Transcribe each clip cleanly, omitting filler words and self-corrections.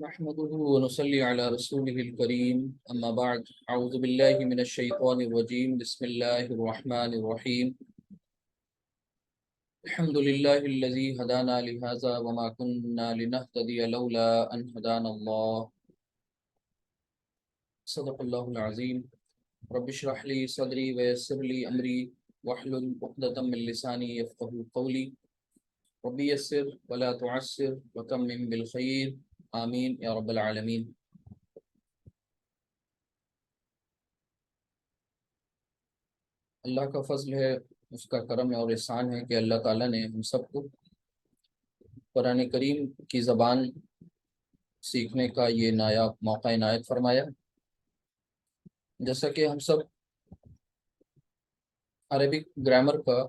نحمده ونصلي على رسوله الكريم أما بعد أعوذ بالله من الشيطان الرجيم بسم الله الرحمن الرحيم الحمد لله الذي هدانا لهذا وما كنا لنهتدي لولا أن هدانا الله صدق الله العظيم رب اشرح لي صدري ويسر لي أمري واحلل عقدة من لساني يفقهوا قولي رب يسر ولا تعسر وتمم بالخير آمين يا رب العالمين۔ اللہ کا فضل ہے، اس کا کرم ہے اور احسان ہے کہ اللہ تعالیٰ نے ہم سب کو قرآن کریم کی زبان سیکھنے کا یہ نایاب موقع عنایت فرمایا۔ جیسا کہ ہم سب عربک گرامر کا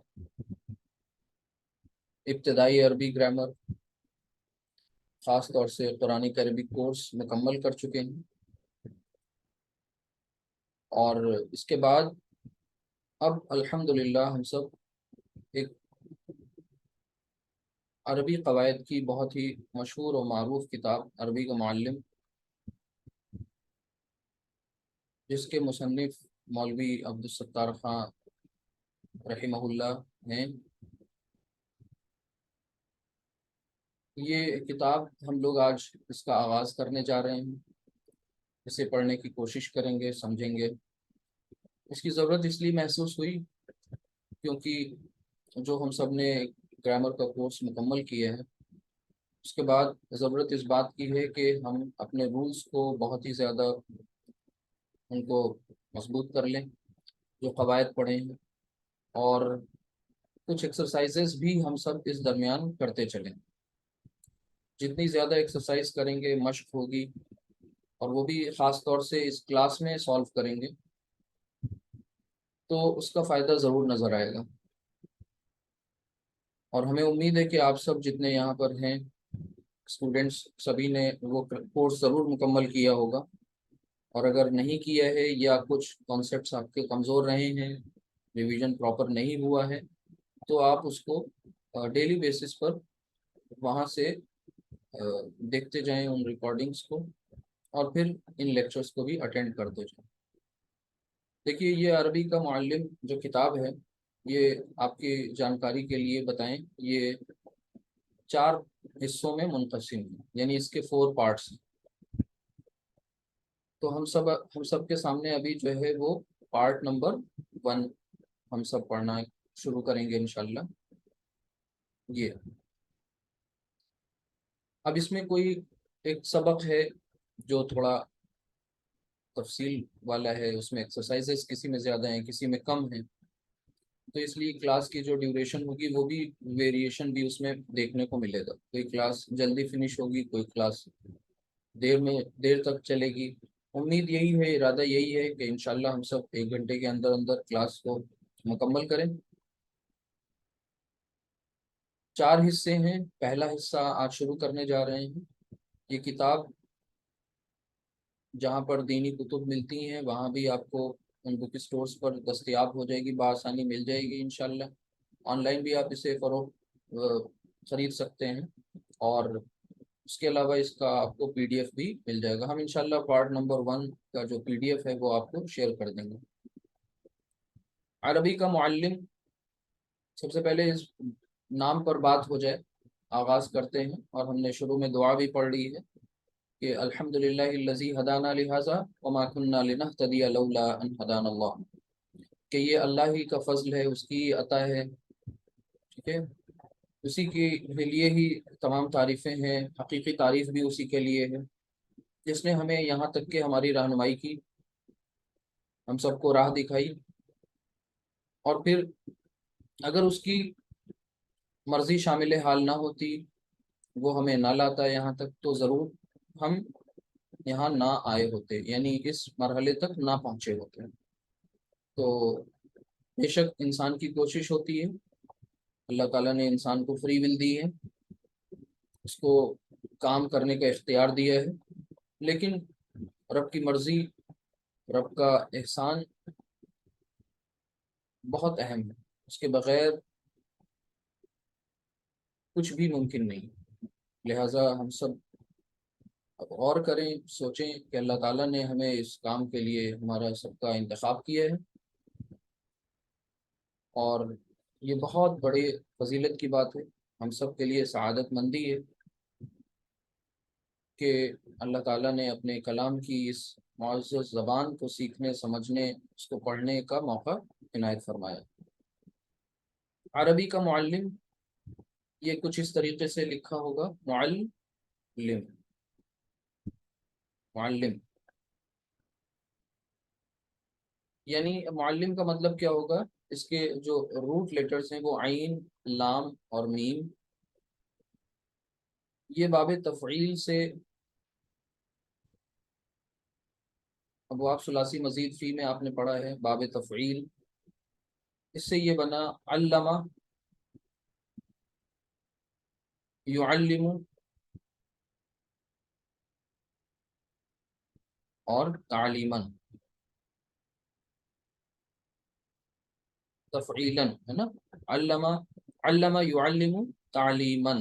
ابتدائی عربی گرامر خاص طور سے قرآن کا عربی کورس مکمل کر چکے ہیں، اور اس کے بعد اب الحمدللہ ہم سب ایک عربی قواعد کی بہت ہی مشہور و معروف کتاب عربی کا معلم، جس کے مصنف مولوی عبدالستار خان رحمہ اللہ ہیں، یہ کتاب ہم لوگ آج اس کا آغاز کرنے جا رہے ہیں۔ اسے پڑھنے کی کوشش کریں گے، سمجھیں گے۔ اس کی ضرورت اس لیے محسوس ہوئی کیونکہ جو ہم سب نے گرامر کا کورس مکمل کیا ہے، اس کے بعد ضرورت اس بات کی ہے کہ ہم اپنے رولز کو بہت ہی زیادہ ان کو مضبوط کر لیں، جو قواعد پڑھیں ہیں، اور کچھ ایکسرسائزز بھی ہم سب اس درمیان کرتے چلیں۔ جتنی زیادہ ایکسرسائز کریں گے، مشق ہوگی، اور وہ بھی خاص طور سے اس کلاس میں سالو کریں گے، تو اس کا فائدہ ضرور نظر آئے گا۔ اور ہمیں امید ہے کہ آپ سب جتنے یہاں پر ہیں اسٹوڈنٹس، سبھی نے وہ کورس ضرور مکمل کیا ہوگا، اور اگر نہیں کیا ہے یا کچھ کانسیپٹس آپ کے کمزور رہے ہیں، ریویژن پراپر نہیں ہوا ہے، تو آپ اس کو ڈیلی بیسس پر وہاں سے دیکھتے جائیں ان ریکارڈنگس کو، اور پھر ان لیکچرز کو بھی اٹینڈ کرتے جائیں۔ دیکھیے، یہ عربی کا معلم جو کتاب ہے، یہ آپ کی جانکاری کے لیے بتائیں، یہ 4 حصوں میں منقسم ہے، یعنی اس کے 4 پارٹس ہیں۔ تو ہم سب کے سامنے ابھی جو ہے وہ پارٹ نمبر 1 ہم سب پڑھنا شروع کریں گے انشاءاللہ۔ یہ اب اس میں کوئی ایک سبق ہے جو تھوڑا تفصیل والا ہے، اس میں ایکسرسائزز کسی میں زیادہ ہیں، کسی میں کم ہیں، تو اس لیے کلاس کی جو ڈیوریشن ہوگی وہ بھی ویریشن بھی اس میں دیکھنے کو ملے گا۔ کوئی کلاس جلدی فنش ہوگی، کوئی کلاس دیر تک چلے گی۔ امید یہی ہے، ارادہ یہی ہے کہ انشاءاللہ ہم سب 1 گھنٹے کے اندر اندر کلاس کو مکمل کریں۔ 4 حصے ہیں، پہلا حصہ آج شروع کرنے جا رہے ہیں۔ یہ کتاب جہاں پر دینی کتب ملتی ہیں وہاں بھی آپ کو ان بک اسٹورز پر دستیاب ہو جائے گی، بآسانی مل جائے گی انشاءاللہ۔ آن لائن بھی آپ اسے خرید سکتے ہیں، اور اس کے علاوہ اس کا آپ کو پی ڈی ایف بھی مل جائے گا۔ ہم انشاءاللہ پارٹ نمبر 1 کا جو پی ڈی ایف ہے وہ آپ کو شیئر کر دیں گے۔ عربی کا معلم، سب سے پہلے اس نام پر بات ہو جائے، آغاز کرتے ہیں، اور ہم نے شروع میں دعا بھی پڑھ لی ہے کہ الحمدللہ الذی ہدانا لہذا وما کنا لنہتدی لولا ان ہدانا اللہ، کہ یہ اللہ ہی کا فضل ہے، اس کی عطا ہے، ٹھیک ہے، اسی کے لیے ہی تمام تعریفیں ہیں، حقیقی تعریف بھی اسی کے لیے ہے جس نے ہمیں یہاں تک کہ ہماری رہنمائی کی، ہم سب کو راہ دکھائی، اور پھر اگر اس کی مرضی شامل حال نہ ہوتی، وہ ہمیں نہ لاتا یہاں تک، تو ضرور ہم یہاں نہ آئے ہوتے، یعنی اس مرحلے تک نہ پہنچے ہوتے۔ تو بے شک انسان کی کوشش ہوتی ہے، اللہ تعالیٰ نے انسان کو فری ول دی ہے، اس کو کام کرنے کا اختیار دیا ہے، لیکن رب کی مرضی، رب کا احسان بہت اہم ہے، اس کے بغیر کچھ بھی ممکن نہیں۔ لہٰذا ہم سب اب غور کریں، سوچیں کہ اللہ تعالیٰ نے ہمیں اس کام کے لیے ہمارا سب کا انتخاب کیا ہے، اور یہ بہت بڑی فضیلت کی بات ہے، ہم سب کے لیے سعادت مندی ہے کہ اللہ تعالیٰ نے اپنے کلام کی اس معزز زبان کو سیکھنے، سمجھنے، اس کو پڑھنے کا موقع عنایت فرمایا۔ عربی کا معلم، یہ کچھ اس طریقے سے لکھا ہوگا، معلم، معلم، یعنی معلم کا مطلب کیا ہوگا؟ اس کے جو روٹ لیٹرز ہیں وہ عین، لام اور میم، یہ باب تفعیل سے، ابواب ثلاثی مزید فی میں آپ نے پڑھا ہے باب تفعیل، اس سے یہ بنا علامہ، یعلم اور تعلیما، تفعیلا ہے نا، علامہ، علامہ یعلم تعلیما،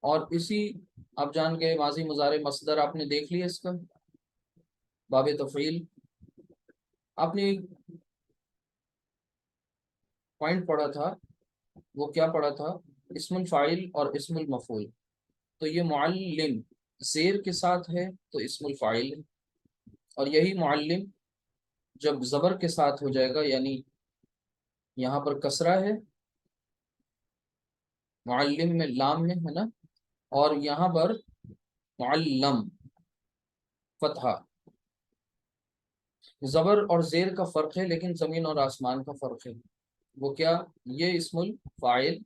اور اسی آپ جان گئے ماضی مضارع مصدر آپ نے دیکھ لیا اس کا باب تفعیل۔ آپ نے ایک پوائنٹ پڑھا تھا، وہ کیا پڑھا تھا؟ اسم الفاعل اور اسم المفعول، تو یہ معلم زیر کے ساتھ ہے تو اسم الفاعل ہے، اور یہی معلم جب زبر کے ساتھ ہو جائے گا، یعنی یہاں پر کسرہ ہے، معلم میں لام ہے نا، اور یہاں پر معلم فتحہ، زبر اور زیر کا فرق ہے لیکن زمین اور آسمان کا فرق ہے، وہ کیا؟ یہ اسم الفاعل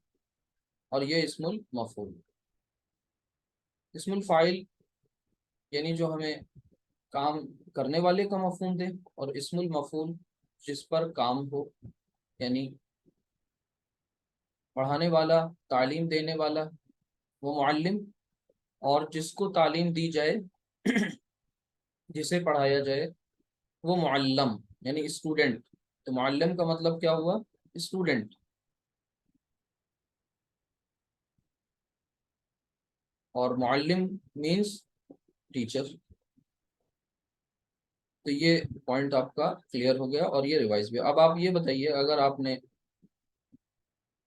اور یہ اسم المفعول۔ اسم الفاعل یعنی جو ہمیں کام کرنے والے کا مفہوم دے، اور اسم المفعول جس پر کام ہو، یعنی پڑھانے والا، تعلیم دینے والا وہ معلم، اور جس کو تعلیم دی جائے، جسے پڑھایا جائے وہ معلم، یعنی اسٹوڈنٹ۔ تو معلم کا مطلب کیا ہوا؟ اسٹوڈنٹ، اور معلم مینس ٹیچر۔ تو یہ پوائنٹ آپ کا کلیئر ہو گیا، اور یہ ریوائز بھی۔ اب آپ یہ بتائیے، اگر آپ نے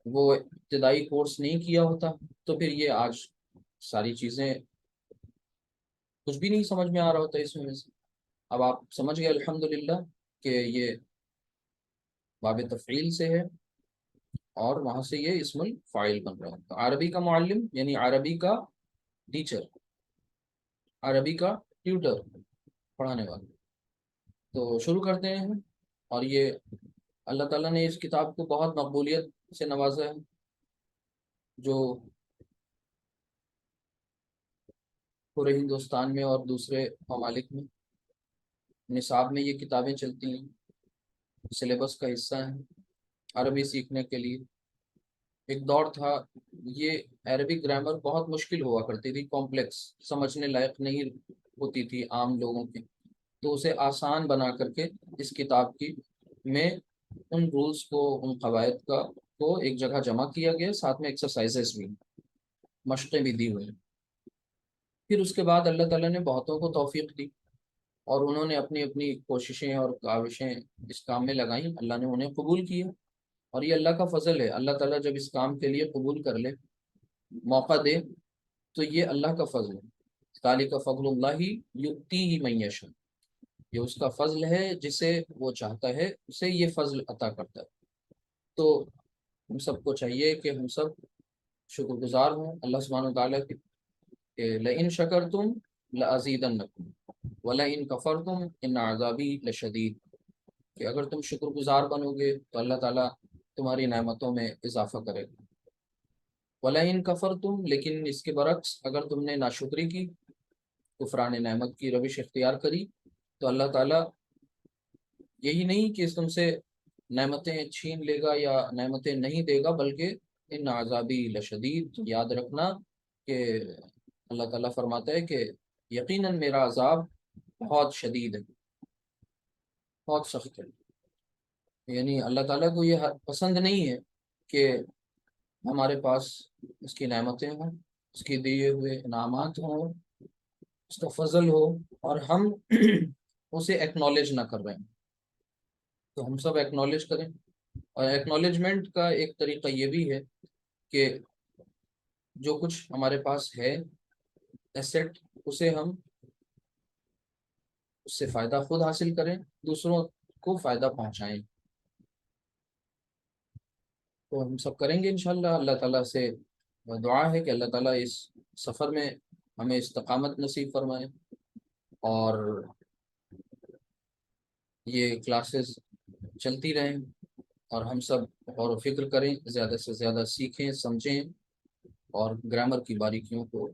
وہ ابتدائی کورس نہیں کیا ہوتا تو پھر یہ آج ساری چیزیں کچھ بھی نہیں سمجھ میں آ رہا ہوتا اس میں سے۔ اب آپ سمجھ گئے الحمدللہ کہ یہ باب تفعیل سے ہے، اور وہاں سے یہ اسم الفاعل بن رہا ہے۔ عربی کا معلم یعنی عربی کا ٹیچر، عربی کا ٹیوٹر، پڑھانے والا۔ تو شروع کرتے ہیں، اور یہ اللہ تعالیٰ نے اس کتاب کو بہت مقبولیت سے نوازا ہے، جو پورے ہندوستان میں اور دوسرے ممالک میں نصاب میں یہ کتابیں چلتی ہیں، سلیبس کا حصہ ہیں عربی سیکھنے کے لیے۔ ایک دور تھا یہ عربی گرامر بہت مشکل ہوا کرتی تھی، کمپلیکس، سمجھنے لائق نہیں ہوتی تھی عام لوگوں کے، تو اسے آسان بنا کر کے اس کتاب کی میں ان رولز کو، ان قواعد کو ایک جگہ جمع کیا گیا، ساتھ میں ایکسرسائزز بھی، مشقیں بھی دی ہوئی۔ پھر اس کے بعد اللہ تعالیٰ نے بہتوں کو توفیق دی، اور انہوں نے اپنی اپنی کوششیں اور کاوشیں اس کام میں لگائیں، اللہ نے انہیں قبول کیا، اور یہ اللہ کا فضل ہے۔ اللہ تعالیٰ جب اس کام کے لیے قبول کر لے، موقع دے، تو یہ اللہ کا فضل ہے۔ ذالک فضل اللہ یؤتیہ من یشاء، یہ اس کا فضل ہے، جسے وہ چاہتا ہے اسے یہ فضل عطا کرتا ہے۔ تو ہم سب کو چاہیے کہ ہم سب شکر گزار ہوں اللہ سبحانہ و تعالیٰ کی، کہ لئن شکرتم لأزیدنکم وَلَئِن كَفَرْتُمْ إِنَّ عَذَابِي لَشَدِيدٌ، کہ اگر تم شکر گزار بنو گے تو اللہ تعالیٰ تمہاری نعمتوں میں اضافہ کرے گا۔ وَلَئِن كَفَرْتُمْ، لیکن اس کے برعکس اگر تم نے ناشکری کی، کفران نعمت کی روش اختیار کری، تو اللہ تعالیٰ یہی نہیں کہ تم سے نعمتیں چھین لے گا یا نعمتیں نہیں دے گا، بلکہ ان عذابی لشدید، یاد رکھنا کہ اللہ تعالیٰ فرماتا ہے کہ یقیناً میرا عذاب بہت شدید ہے، بہت سخت ہے۔ یعنی اللہ تعالیٰ کو یہ پسند نہیں ہے کہ ہمارے پاس اس کی نعمتیں ہوں، اس کے دیے ہوئے انعامات ہوں، اس کا فضل ہو، اور ہم اسے ایکنالج نہ کر رہے ہیں، تو ہم سب ایکنالج کریں۔ اور ایکنالجمنٹ کا ایک طریقہ یہ بھی ہے کہ جو کچھ ہمارے پاس ہے ایسٹ، اسے ہم اس سے فائدہ خود حاصل کریں، دوسروں کو فائدہ پہنچائیں۔ تو ہم سب کریں گے انشاءاللہ۔ اللہ تعالیٰ سے دعا ہے کہ اللہ تعالیٰ اس سفر میں ہمیں استقامت نصیب فرمائے، اور یہ کلاسز چلتی رہیں، اور ہم سب غور و فکر کریں، زیادہ سے زیادہ سیکھیں، سمجھیں، اور گرامر کی باریکیوں کو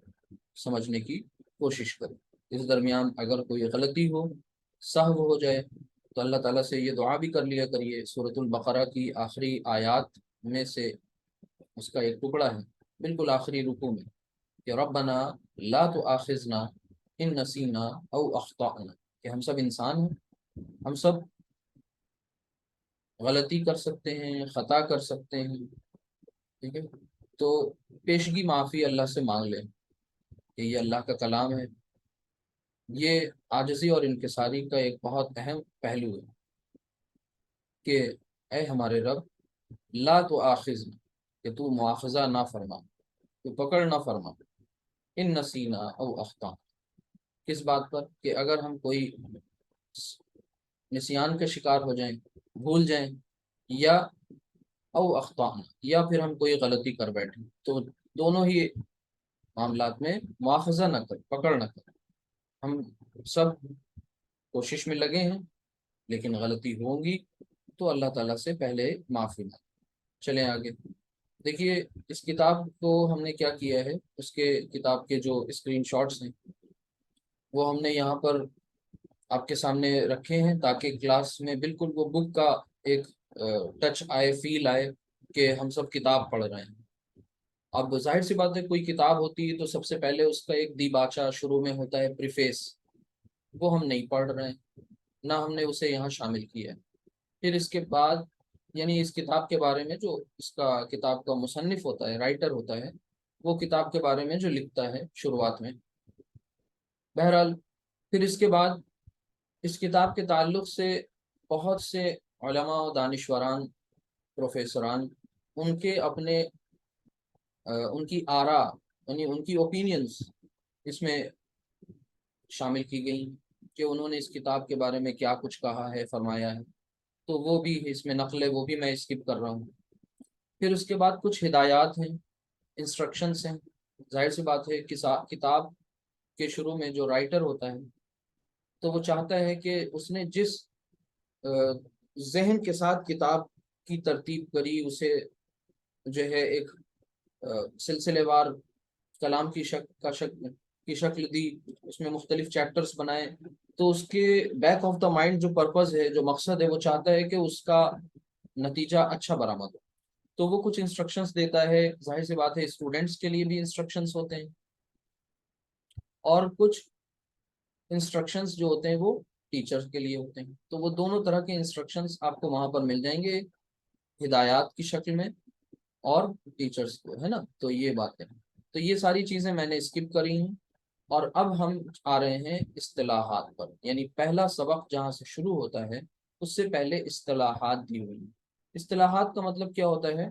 سمجھنے کی کوشش کریں۔ اس درمیان اگر کوئی غلطی ہو، سہو ہو جائے، تو اللہ تعالیٰ سے یہ دعا بھی کر لیا کریے۔ سورۃ البقرہ کی آخری آیات میں سے اس کا ایک ٹکڑا ہے، بالکل آخری رکوع میں، کہ ربنا لا تؤاخذنا ان نسینا او اخطأنا، کہ ہم سب انسان ہیں، ہم سب غلطی کر سکتے ہیں، خطا کر سکتے ہیں، ٹھیک ہے؟ تو پیشگی معافی اللہ سے مانگ لیں کہ یہ اللہ کا کلام ہے، یہ عاجزی اور انکساری کا ایک بہت اہم پہلو ہے کہ اے ہمارے رب، لا تؤاخذنا، کہ تو مواخذہ نہ فرما، تو پکڑ نہ فرما، ان نسینا او اخطا، کس بات پر؟ کہ اگر ہم کوئی نسیان کا شکار ہو جائیں، بھول جائیں، یا او اخطانا، یا پھر ہم کوئی غلطی کر بیٹھیں، تو دونوں ہی معاملات میں مواخذہ نہ کر، پکڑ نہ کر۔ ہم سب کوشش میں لگے ہیں، لیکن غلطی ہوگی تو اللہ تعالیٰ سے پہلے معافی مانگیں۔ چلیں آگے دیکھیے، اس کتاب کو ہم نے کیا کیا ہے، اس کے کتاب کے جو اسکرین شاٹس ہیں وہ ہم نے یہاں پر آپ کے سامنے رکھے ہیں، تاکہ کلاس میں بالکل وہ بک کا ایک ٹچ آئے، فیل آئے کہ ہم سب کتاب پڑھ رہے ہیں۔ اب ظاہر سی بات ہے، کوئی کتاب ہوتی ہے تو سب سے پہلے اس کا ایک دیباچہ شروع میں ہوتا ہے، پریفیس، وہ ہم نہیں پڑھ رہے ہیں، نہ ہم نے اسے یہاں شامل کیا ہے۔ پھر اس کے بعد، یعنی اس کتاب کے بارے میں جو اس کا کتاب کا مصنف ہوتا ہے، رائٹر ہوتا ہے، وہ کتاب کے بارے میں جو لکھتا ہے شروعات میں، بہرحال پھر اس کے بعد اس کتاب کے تعلق سے بہت سے علماء و دانشوران، پروفیسران، ان کے اپنے ان کی آراء، یعنی ان کی اوپینینز اس میں شامل کی گئی کہ انہوں نے اس کتاب کے بارے میں کیا کچھ کہا ہے، فرمایا ہے، تو وہ بھی اس میں نقل ہے، وہ بھی میں اسکپ کر رہا ہوں۔ پھر اس کے بعد کچھ ہدایات ہیں، انسٹرکشنس ہیں۔ ظاہر سی بات ہے، کتاب کے شروع میں جو رائٹر ہوتا ہے تو وہ چاہتا ہے کہ اس نے جس ذہن کے ساتھ کتاب کی ترتیب کری، اسے جو ہے ایک سلسلے وار کلام کی شکل دی، اس میں مختلف چیپٹرز بنائے، تو اس کے بیک آف دا مائنڈ جو پرپز ہے، جو مقصد ہے، وہ چاہتا ہے کہ اس کا نتیجہ اچھا برآمد ہو، تو وہ کچھ انسٹرکشنز دیتا ہے۔ ظاہر سی بات ہے، اسٹوڈنٹس کے لیے بھی انسٹرکشنز ہوتے ہیں، اور کچھ انسٹرکشنز جو ہوتے ہیں وہ ٹیچرز کے لیے ہوتے ہیں، تو وہ دونوں طرح کے انسٹرکشنز آپ کو وہاں پر مل جائیں گے، ہدایات کی شکل میں اور ٹیچرز کو، ہے نا؟ تو یہ بات ہے، تو یہ ساری چیزیں میں نے اسکپ کری ہیں، اور اب ہم آ رہے ہیں اصطلاحات پر، یعنی پہلا سبق جہاں سے شروع ہوتا ہے اس سے پہلے اصطلاحات دی ہوئی ہیں۔ اصطلاحات کا مطلب کیا ہوتا ہے؟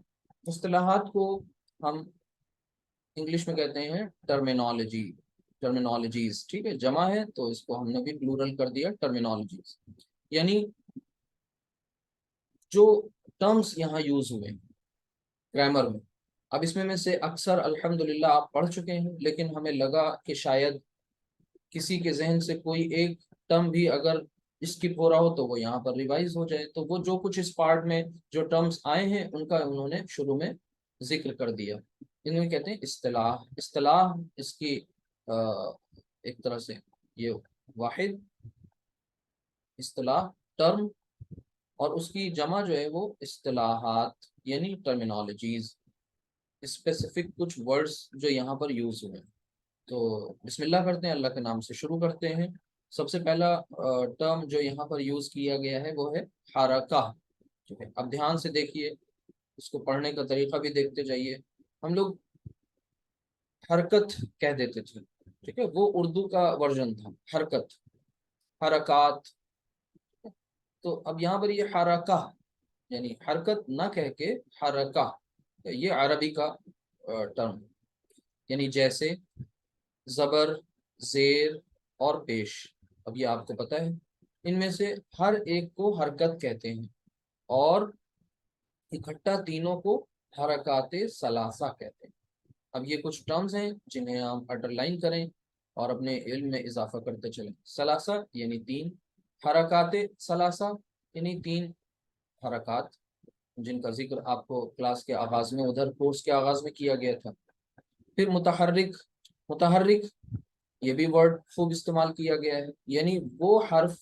اصطلاحات کو ہم انگلش میں کہتے ہیں ٹرمینالوجیز، ٹھیک ہے؟ جمع ہے تو اس کو ہم نے بھی پلورل کر دیا، ٹرمینالوجیز، یعنی جو ٹرمز یہاں یوز ہوئے گرامر میں۔ اب اس میں سے اکثر الحمدللہ آپ پڑھ چکے ہیں، لیکن ہمیں لگا کہ شاید کسی کے ذہن سے کوئی ایک ٹرم بھی اگر اسکپ ہو رہا ہو تو وہ یہاں پر ریوائز ہو جائے، تو وہ جو کچھ اس پارٹ میں جو ٹرمز آئے ہیں ان کا انہوں نے شروع میں ذکر کر دیا۔ انہیں کہتے ہیں اصطلاح۔ اصطلاح اس کی ایک طرح سے یہ واحد اصطلاح، ٹرم، اور اس کی جمع جو ہے وہ اصطلاحات، یعنی ٹرمینالوجیز، اسپیسیفک کچھ ورڈز جو یہاں پر یوز ہوئے ہیں۔ تو بسم اللہ کرتے ہیں، اللہ کے نام سے شروع کرتے ہیں۔ سب سے پہلا ٹرم جو یہاں پر یوز کیا گیا ہے وہ ہے حرکہ، ٹھیک ہے؟ اب دھیان سے دیکھیے، اس کو پڑھنے کا طریقہ بھی دیکھتے جائیے۔ ہم لوگ حرکت کہہ دیتے تھے، ٹھیک ہے، وہ اردو کا ورژن تھا حرکت، حرکات. تو اب یہاں پر یہ حرکہ یعنی حرکت نہ کہہ کے حرکہ، یہ عربی کا ٹرم، یعنی جیسے زبر، زیر اور پیش. اب یہ آپ کو پتہ ہے ان میں سے ہر ایک کو حرکت کہتے ہیں، اور اکٹھا تینوں کو حرکات ثلاثہ کہتے ہیں. اب یہ کچھ ٹرمز ہیں جنہیں آپ انڈر لائن کریں اور اپنے علم میں اضافہ کرتے چلیں. ثلاثہ یعنی تین، حرکات ثلاثہ یعنی تین حرکات، جن کا ذکر آپ کو کلاس کے آغاز میں، ادھر کورس کے آغاز میں کیا گیا تھا. پھر متحرک، متحرک یہ بھی ورڈ خوب استعمال کیا گیا ہے، یعنی وہ حرف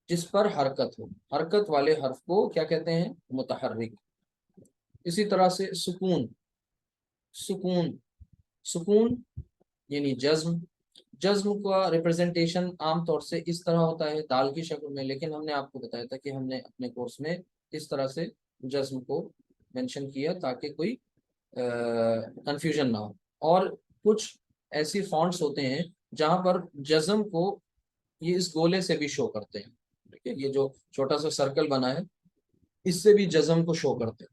جس پر حرکت ہو، حرکت والے حرف کو کیا کہتے ہیں؟ متحرک. اسی طرح سے سکون، سکون، سکون یعنی جزم. جزم کا ریپرزنٹیشن عام طور سے اس طرح ہوتا ہے دال کی شکل میں، لیکن ہم نے آپ کو بتایا تھا کہ ہم نے اپنے کورس میں اس طرح سے جزم کو مینشن کیا تاکہ کوئی کنفیوژن نہ ہو. اور کچھ ایسی فونٹس ہوتے ہیں جہاں پر جزم کو یہ اس گولے سے بھی شو کرتے ہیں، ٹھیک ہے، یہ جو چھوٹا سا سرکل بنا ہے اس سے بھی جزم کو شو کرتے ہیں،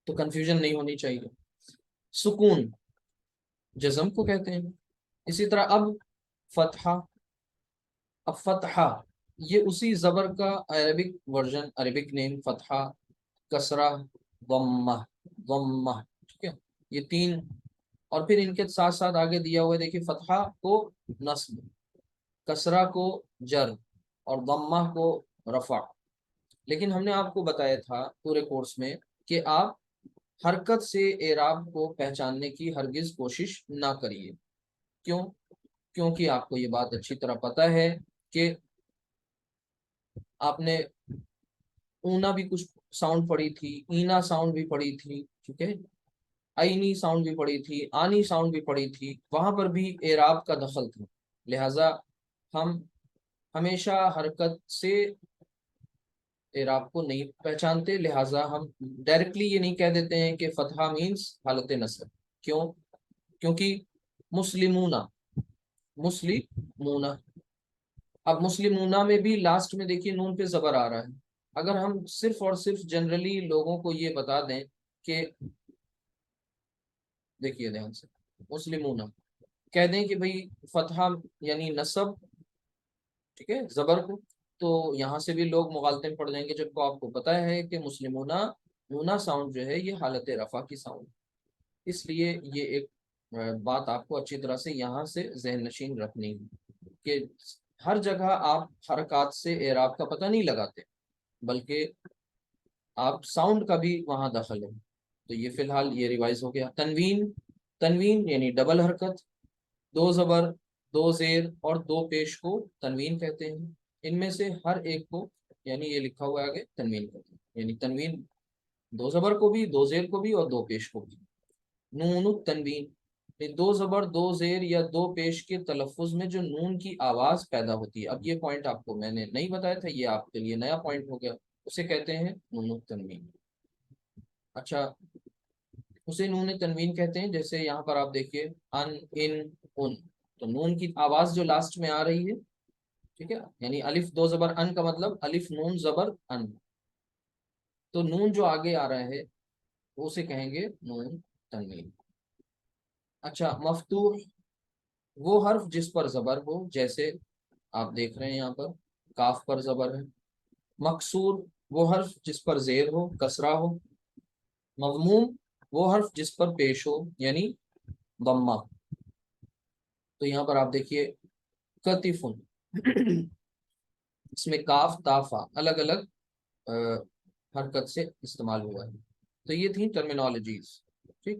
تو کنفیوژن نہیں ہونی چاہیے. سکون جزم کو کہتے ہیں. اسی طرح اب فتحہ، اب فتحہ یہ اسی زبر کا عربک ورژن، عربک نیم فتحہ، کسرہ، ضمہ، ضمہ، ٹھیک ہے، یہ تین. اور پھر ان کے ساتھ ساتھ آگے دیا ہوا ہے دیکھیے، فتحہ کو نصب، کسرہ کو جر، اور ضمہ کو رفع. لیکن ہم نے آپ کو بتایا تھا پورے کورس میں کہ آپ حرکت سے اعراب کو پہچاننے کی ہرگز کوشش نہ کریے. کیوں؟ کیونکہ آپ کو یہ بات اچھی طرح پتہ ہے کہ آپ نے اونا بھی کچھ ساؤنڈ پڑھی تھی، اینا ساؤنڈ بھی پڑھی تھی، ٹھیک ہے، آئینی ساؤنڈ بھی پڑھی تھی، آنی ساؤنڈ بھی پڑھی تھی، وہاں پر بھی اعراب کا دخل تھا. لہٰذا ہم ہمیشہ حرکت سے اعراب کو نہیں پہچانتے، لہٰذا ہم ڈائریکٹلی یہ نہیں کہہ دیتے ہیں کہ فتحہ مینس حالت نصب. کیوں؟ کیونکہ مسلمون، مسلمون، اب مسلمون میں بھی لاسٹ میں دیکھیے نون پہ زبر آ رہا ہے. اگر ہم صرف اور صرف جنرلی لوگوں کو یہ بتا دیں کہ دیکھیے دھیان سے، مسلمون کہہ دیں کہ بھئی فتحہ یعنی نصب، ٹھیک ہے، زبر کو، تو یہاں سے بھی لوگ مغالطے میں پڑ جائیں گے، جب آپ کو پتہ ہے کہ مسلمون نونا ساؤنڈ جو ہے یہ حالت رفع کی ساؤنڈ. اس لیے یہ ایک بات آپ کو اچھی طرح سے یہاں سے ذہن نشین رکھنی ہے کہ ہر جگہ آپ حرکات سے اعراب کا پتہ نہیں لگاتے، بلکہ آپ ساؤنڈ کا بھی وہاں دخل ہے. تو یہ فی الحال یہ ریوائز ہو گیا. تنوین، تنوین یعنی ڈبل حرکت، دو زبر، دو زیر اور دو پیش کو تنوین کہتے ہیں. ان میں سے ہر ایک کو، یعنی یہ لکھا ہوا ہے آگے، تنوین کہتے ہیں. یعنی تنوین دو زبر کو بھی، دو زیر کو بھی اور دو پیش کو بھی. نون التنوین، دو زبر، دو زیر یا دو پیش کے تلفظ میں جو نون کی آواز پیدا ہوتی ہے. اب یہ پوائنٹ آپ کو میں نے نہیں بتایا تھا، یہ آپ کے لیے نیا پوائنٹ ہو گیا، اسے کہتے ہیں نون التنوین. اچھا، اسے نون تنوین کہتے ہیں. جیسے یہاں پر آپ دیکھیے ان، ان، ان، تو نون کی آواز جو لاسٹ میں آ رہی ہے، ٹھیک ہے، یعنی الف دو زبر ان کا مطلب الف نون زبر ان، تو نون جو آگے آ رہا ہے وہ اسے کہیں گے نون تنوین. اچھا، مفتوح وہ حرف جس پر زبر ہو، جیسے آپ دیکھ رہے ہیں یہاں پر کاف پر زبر ہے. مکسور وہ حرف جس پر زیر ہو، کسرہ ہو. مضموم وہ حرف جس پر پیش ہو، یعنی ضمہ. تو یہاں پر آپ دیکھیے کتفن، اس میں کاف تافا الگ الگ حرکت سے استعمال ہوا ہے. تو یہ تھی ٹرمینالوجیز، ٹھیک.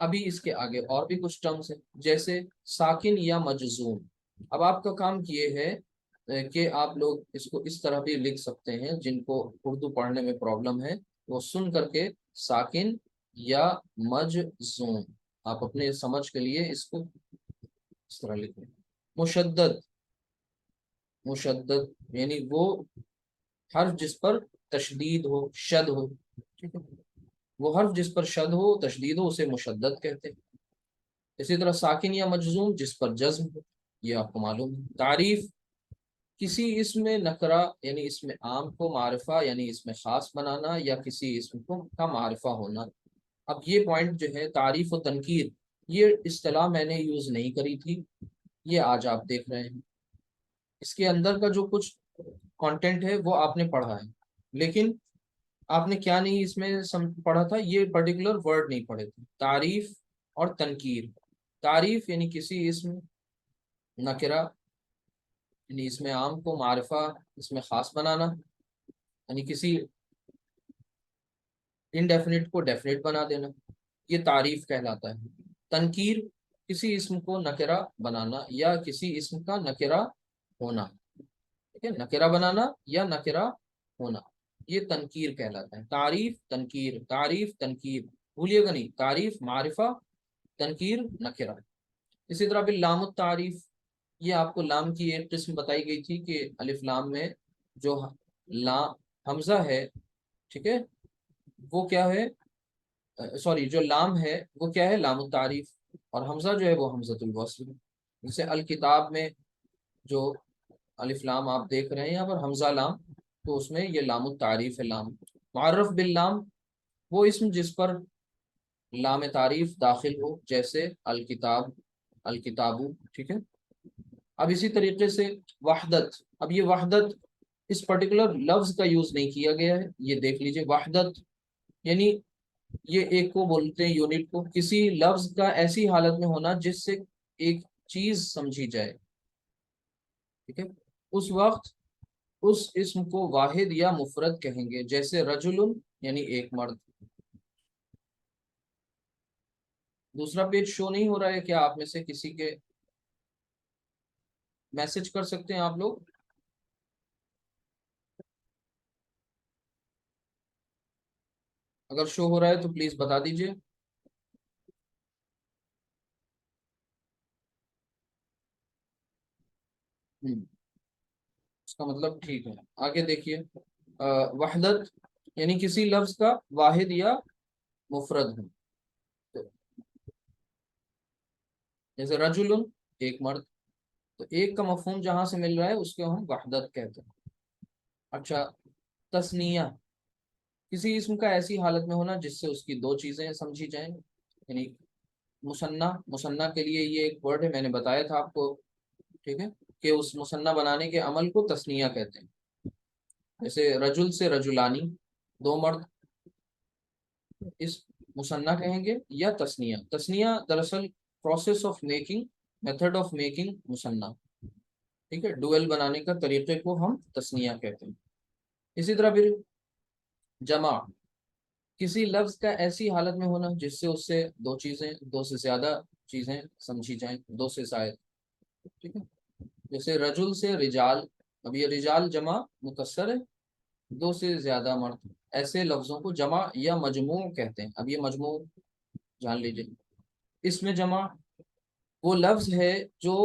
ابھی اس کے آگے اور بھی کچھ ٹرمز ہیں، جیسے ساکن یا مجزوم. اب آپ کا کام یہ ہے کہ آپ لوگ اس کو اس طرح بھی لکھ سکتے ہیں، جن کو اردو پڑھنے میں پرابلم ہے وہ سن کر کے ساکن یا مجزوم آپ اپنے سمجھ کے لیے اس کو اس طرح لکھیں. مشدد، مشدد یعنی وہ حرف جس پر تشدید ہو، شد ہو، ٹھیک ہے، وہ حرف جس پر شد ہو، تشدید ہو، اسے مشدد کہتے ہیں. اسی طرح ساکن یا مجزوم جس پر جزم ہو، یہ آپ کو معلوم ہے۔ تعریف کسی اسم نکرہ یعنی اسم عام کو معرفہ یعنی اسم خاص بنانا، یا کسی اسم کو کا معرفہ ہونا۔ اب یہ پوائنٹ جو ہے تعریف و تنکیر، یہ اصطلاح میں نے یوز نہیں کری تھی، یہ آج آپ دیکھ رہے ہیں۔ اس کے اندر کا جو کچھ کانٹینٹ ہے وہ آپ نے پڑھا ہے، لیکن آپ نے کیا نہیں اس میں پڑھا تھا، یہ پرٹیکولر ورڈ نہیں پڑھے تھے، تعریف اور تنکیر۔ تعریف یعنی کسی اسم نکرہ یعنی اسم عام کو معرفہ اسم خاص بنانا، یعنی کسی انڈیفینٹ کو ڈیفینٹ بنا دینا، یہ تعریف کہلاتا ہے۔ تنکیر کسی اسم کو نکرہ بنانا یا کسی اسم کا نکرہ ہونا، ٹھیک ہے، نکرہ بنانا یا نکرہ ہونا، یہ تنکیر کہلاتا ہے۔ تعریف تنکیر، تعریف تنکیر، بھولیے گا نہیں، تعریف معرفہ، تنکیر نکرہ۔ اسی طرح پھر لام التعریف، یہ آپ کو لام کی ایک قسم بتائی گئی تھی کہ الف لام میں جو لام حمزہ ہے، ٹھیک ہے، وہ کیا ہے، سوری جو لام ہے وہ کیا ہے، لام التعریف، اور حمزہ جو ہے وہ حمزۃ الوصل۔ جیسے الکتاب میں جو الف لام آپ دیکھ رہے ہیں یہاں پر حمزہ لام، تو اس میں یہ لام التعریف ہے۔ لام معرف باللام وہ اسم جس پر لام تعریف داخل ہو، جیسے الکتاب، الکتابو، ٹھیک ہے۔ اب اسی طریقے سے وحدت، اب یہ وحدت اس پرٹیکولر لفظ کا یوز نہیں کیا گیا ہے، یہ دیکھ لیجئے، وحدت یعنی یہ ایک کو بولتے ہیں یونٹ کو، کسی لفظ کا ایسی حالت میں ہونا جس سے ایک چیز سمجھی جائے، ٹھیک ہے، اس وقت اس اسم کو واحد یا مفرد کہیں گے، جیسے رجل یعنی ایک مرد۔ دوسرا پیج شو نہیں ہو رہا ہے کیا؟ آپ میں سے کسی کے میسج کر سکتے ہیں آپ لوگ؟ اگر شو ہو رہا ہے تو پلیز بتا دیجئے۔ اس کا مطلب ٹھیک ہے، آگے دیکھیے، وحدت یعنی کسی لفظ کا واحد یا مفرد ہو، تو جیسے رجل ایک مرد، تو ایک کا مفہوم جہاں سے مل رہا ہے اس کو ہم وحدت کہتے ہیں۔ اچھا، تثنیہ کسی اسم کا ایسی حالت میں ہونا جس سے اس کی دو چیزیں سمجھی جائیں، یعنی مثنیٰ، مثنیٰ کے لیے یہ ایک ورڈ ہے، میں نے بتایا تھا آپ کو، ٹھیک ہے، کہ اس مثنیٰ بنانے کے عمل کو تثنیہ کہتے ہیں۔ جیسے رجل سے رجلانی، دو مرد، اس مثنیٰ کہیں گے یا تثنیہ۔ تثنیہ دراصل process of making, method of making مثنیٰ، ٹھیک ہے، ڈویل بنانے کا طریقے کو ہم تثنیہ کہتے ہیں۔ اسی طرح پھر جمع کسی لفظ کا ایسی حالت میں ہونا جس سے دو چیزیں، دو سے زیادہ چیزیں سمجھی جائیں، دو سے زائد، ٹھیک ہے، جیسے رجل سے رجال، اب یہ رجال جمع مکسر ہے، دو سے زیادہ مرد، ایسے لفظوں کو جمع یا مجموع کہتے ہیں۔ اب یہ مجموع جان لیجیے، اس میں جمع وہ لفظ ہے جو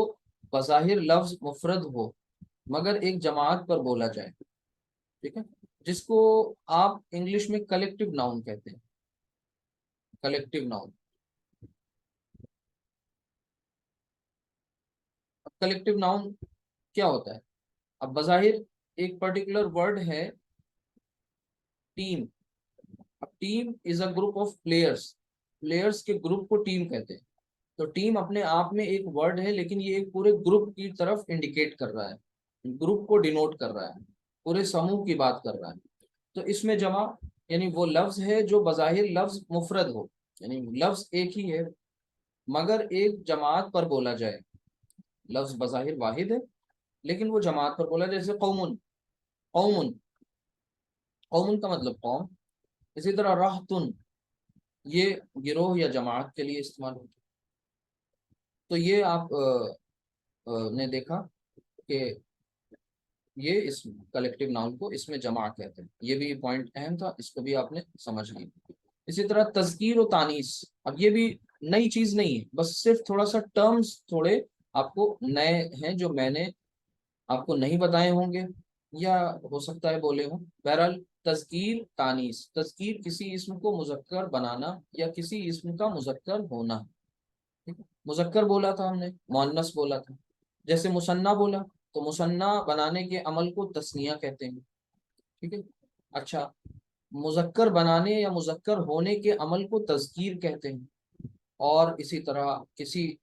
بظاہر لفظ مفرد ہو مگر ایک جماعت پر بولا جائے، ٹھیک ہے، جس کو آپ انگلش میں کلیکٹیو ناؤن کہتے ہیں، کلیکٹیو ناؤن۔ کلیکٹیو ناؤن کیا ہوتا ہے؟ اب بظاہر ایک پرٹیکولر ورڈ ہے ٹیم، اب team is a group of players, players کے گروپ کو ٹیم کہتے ہیں، تو ٹیم اپنے آپ میں ایک ورڈ ہے لیکن یہ ایک پورے گروپ کی طرف انڈیکیٹ کر رہا ہے، گروپ کو ڈینوٹ کر رہا ہے، پورے سموہ کی بات کر رہا ہے۔ تو اس میں جمع یعنی وہ لفظ ہے جو بظاہر لفظ مفرد ہو، یعنی لفظ ایک ہی ہے مگر ایک جماعت پر بولا جائے، لفظ بظاہر واحد ہے لیکن وہ جماعت پر بولا جائے، جیسے قومن، قومن، قومن کا مطلب قوم۔ اسی طرح راحتن، یہ گروہ یا جماعت کے لیے استعمال ہوتا ہے۔ تو یہ آپ نے دیکھا کہ یہ اس کلیکٹیو ناؤن کو اس میں جمع کہتے ہیں، یہ بھی پوائنٹ اہم تھا، اس کو بھی آپ نے سمجھ لی۔ اسی طرح تذکیر و تانیث، اب یہ بھی نئی چیز نہیں ہے، بس صرف تھوڑا سا ٹرمز تھوڑے آپ کو نئے ہیں جو میں نے آپ کو نہیں بتائے ہوں گے یا ہو سکتا ہے بولے ہوں۔ بہرحال تذکیر تانیث، تذکیر کسی اسم کو مذکر بنانا یا کسی اسم کا مذکر ہونا، ٹھیک ہے، مذکر بولا تھا ہم نے، مؤنث بولا تھا. جیسے مثنیٰ بولا تو مثنیٰ بنانے کے عمل کو تثنیہ کہتے ہیں. ٹھیک ہے. اچھا، مذکر بنانے یا مذکر ہونے کے عمل کو تذکیر کہتے ہیں. اور اسی طرح کسی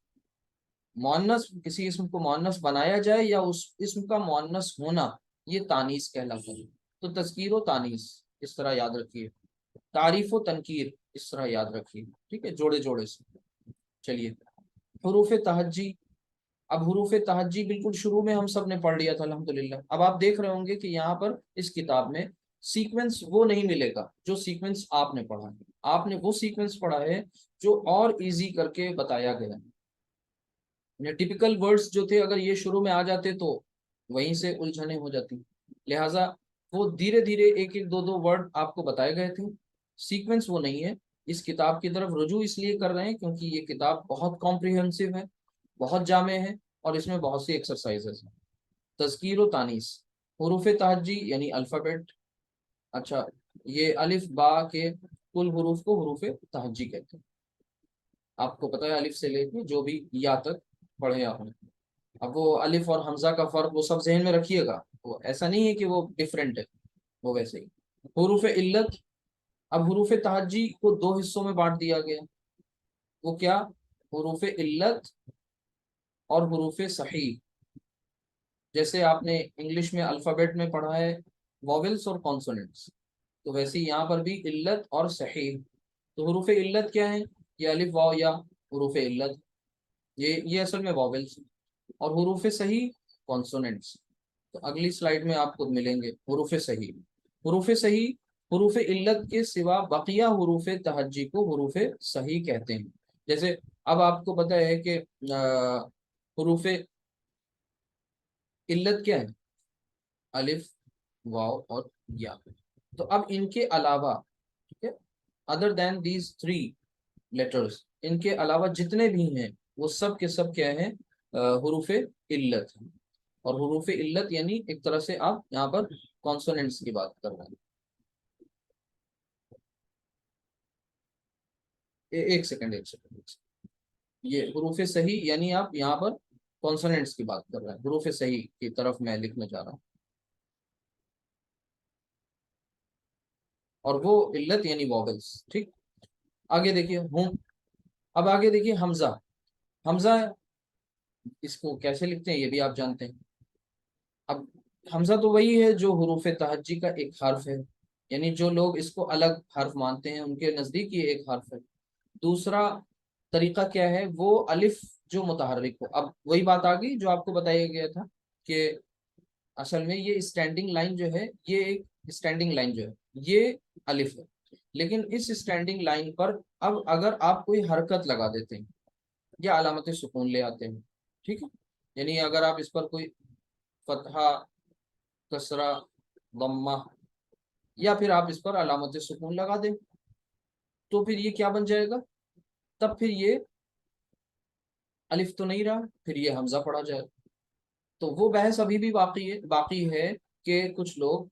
اسم کو مؤنث بنایا جائے یا اس اسم کا مؤنث ہونا، یہ تانیث کہلاتا ہے. تو تذکیر و تانیث اس طرح یاد رکھیے، تعریف و تنکیر اس طرح یاد رکھیے. ٹھیک ہے، جوڑے جوڑے سے. چلیے، حروف تہجی. اب حروف تہجی بالکل شروع میں ہم سب نے پڑھ لیا تھا الحمدللہ. اب آپ دیکھ رہے ہوں گے کہ یہاں پر اس کتاب میں سیکوینس وہ نہیں ملے گا جو سیکوینس آپ نے پڑھا ہے. آپ نے وہ سیکوینس پڑھا ہے جو اور ایزی کر کے بتایا گیا ہے. ٹیپیکل ورڈز جو تھے اگر یہ شروع میں آ جاتے تو وہیں سے الجھنیں ہو جاتی. لہٰذا وہ دھیرے دھیرے ایک ایک دو دو ورڈ آپ کو بتائے گئے تھے. سیکوینس وہ نہیں ہے. اس کتاب کی طرف رجوع اس لیے کر رہے ہیں کیونکہ یہ کتاب بہت کمپریہنسو ہے، بہت جامع ہے، اور اس میں بہت سی ایکسرسائزز ہیں. تذکیر و تانیث. حروف تہجی یعنی الفابیٹ. اچھا، یہ الف با کے کل حروف کو حروف تہجی کہتے ہیں. آپ کو پتہ ہے الف سے لے کے جو بھی یا تک پڑھے آپ نے. اب وہ الف اور حمزہ کا فرق وہ سب ذہن میں رکھیے گا، وہ ایسا نہیں ہے کہ وہ ڈفرینٹ ہے، وہ ویسے ہی. حروف علت. اب حروف تہجی کو دو حصوں میں بانٹ دیا گیا. وہ کیا؟ حروف علت اور حروف صحیح. جیسے آپ نے انگلش میں الفابیٹ میں پڑھا ہے واویلس اور کانسوننٹس، تو ویسے یہاں پر بھی علت اور صحیح. تو حروف علت کیا ہیں؟ یہ الف واو یا حروف علت، یہ اصل میں واویلس. اور حروف صحیح کانسوننٹس. تو اگلی سلائیڈ میں آپ کو ملیں گے حروف صحیح. حروف صحیح حروف علت کے سوا بقیہ حروف تہجی کو حروف صحیح کہتے ہیں. جیسے اب آپ کو پتہ ہے کہ حروف علت کیا ہے؟ الف، واو اور یا. تو اب ان کے علاوہ، ٹھیک ہے، other than these three letters, ان کے علاوہ جتنے بھی ہیں وہ سب کے سب کیا ہیں؟ حروف علت. اور حروف علت یعنی ایک طرح سے آپ یہاں پر کانسوننٹس کی بات کر رہے ہیں. ایک سیکنڈ. یہ حروف صحیح یعنی آپ یہاں پر کانسوننٹس کی بات کر رہے ہیں. حروف صحیح کی طرف میں لکھنے جا رہا ہوں. اور وہ علت یعنی واویلس. ٹھیک، آگے دیکھیے اب آگے دیکھیے حمزہ. حمزہ اس کو کیسے لکھتے ہیں یہ بھی آپ جانتے ہیں. اب حمزہ تو وہی ہے جو حروف تہجی کا ایک حرف ہے، یعنی جو لوگ اس کو الگ حرف مانتے ہیں ان کے نزدیک یہ ایک حرف ہے. دوسرا طریقہ کیا ہے؟ وہ الف جو متحرک ہو. اب وہی بات آ گئی جو آپ کو بتایا گیا تھا کہ اصل میں یہ اسٹینڈنگ لائن جو ہے، یہ ایک اسٹینڈنگ لائن جو ہے یہ الف ہے. لیکن اس اسٹینڈنگ لائن پر اب اگر آپ کوئی حرکت لگا دیتے ہیں یا علامت سکون لے آتے ہیں، ٹھیک ہے، یعنی اگر آپ اس پر کوئی فتحہ، کسرہ، ضمہ، یا پھر آپ اس پر علامت سکون لگا دیں تو پھر یہ کیا بن جائے گا؟ تب پھر یہ الف تو نہیں رہا، پھر یہ حمزہ پڑھا جائے. تو وہ بحث ابھی بھی باقی ہے کہ کچھ لوگ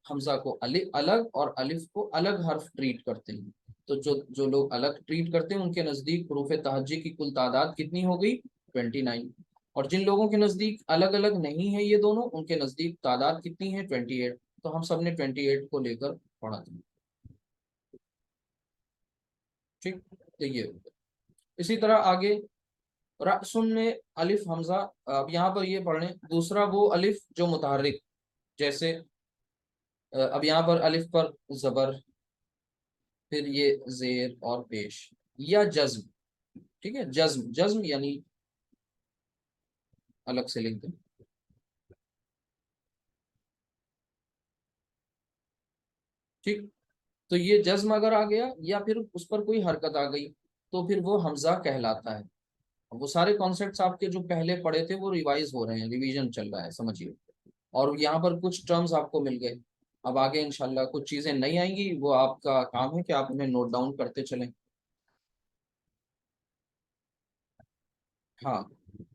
حمزہ کو الگ اور الف کو الگ حرف ٹریٹ کرتے ہیں. تو جو لوگ الگ ٹریٹ کرتے ہیں ان کے نزدیک حروف تہجی کی کل تعداد کتنی ہو گئی؟ 29. اور جن لوگوں کے نزدیک الگ الگ نہیں ہے یہ دونوں، ان کے نزدیک تعداد کتنی ہے؟ 28. تو ہم سب نے 28 کو لے کر پڑھا تھا. ٹھیک، تو یہ اسی طرح آگے رأسن میں الف حمزہ. اب یہاں پر یہ پڑھ لیں دوسرا وہ الف جو متحرک، جیسے اب یہاں پر الف پر زبر، پھر یہ زیر اور پیش یا جزم. ٹھیک ہے، جزم یعنی الگ سے لکھ دیں. ٹھیک، تو یہ جزم اگر آ گیا یا پھر اس پر کوئی حرکت آ گئی تو پھر وہ حمزہ کہلاتا ہے. وہ سارے کانسیپٹس آپ کے جو پہلے پڑھے تھے وہ ریوائز ہو رہے ہیں، ریویژن چل رہا ہے، سمجھیے. اور یہاں پر کچھ ٹرمز آپ کو مل گئے. اب آگے انشاءاللہ کچھ چیزیں نہیں آئیں گی، وہ آپ کا کام ہے کہ آپ انہیں نوٹ ڈاؤن کرتے چلیں. ہاں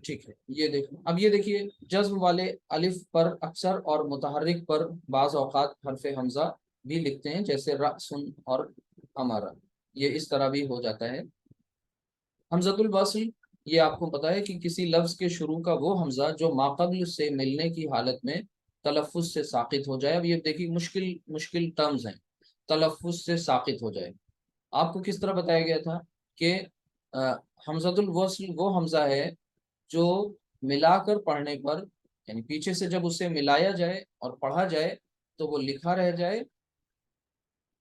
ٹھیک ہے، یہ دیکھیں. اب یہ دیکھیے جزم والے الف پر اکثر اور متحرک پر بعض اوقات حرف حمزہ بھی لکھتے ہیں، جیسے رأسن اور ہمارا. یہ اس طرح بھی ہو جاتا ہے. حمزۃ الوصل یہ آپ کو پتا ہے کہ کسی لفظ کے شروع کا وہ حمزہ جو ماقبل سے ملنے کی حالت میں تلفظ سے ساقط ہو جائے. اب یہ دیکھیے مشکل مشکل ٹرمز ہیں. تلفظ سے ساقط ہو جائے. آپ کو کس طرح بتایا گیا تھا کہ حمزۃ الوصل وہ حمزہ ہے جو ملا کر پڑھنے پر، یعنی پیچھے سے جب اسے ملایا جائے اور پڑھا جائے تو وہ لکھا رہ جائے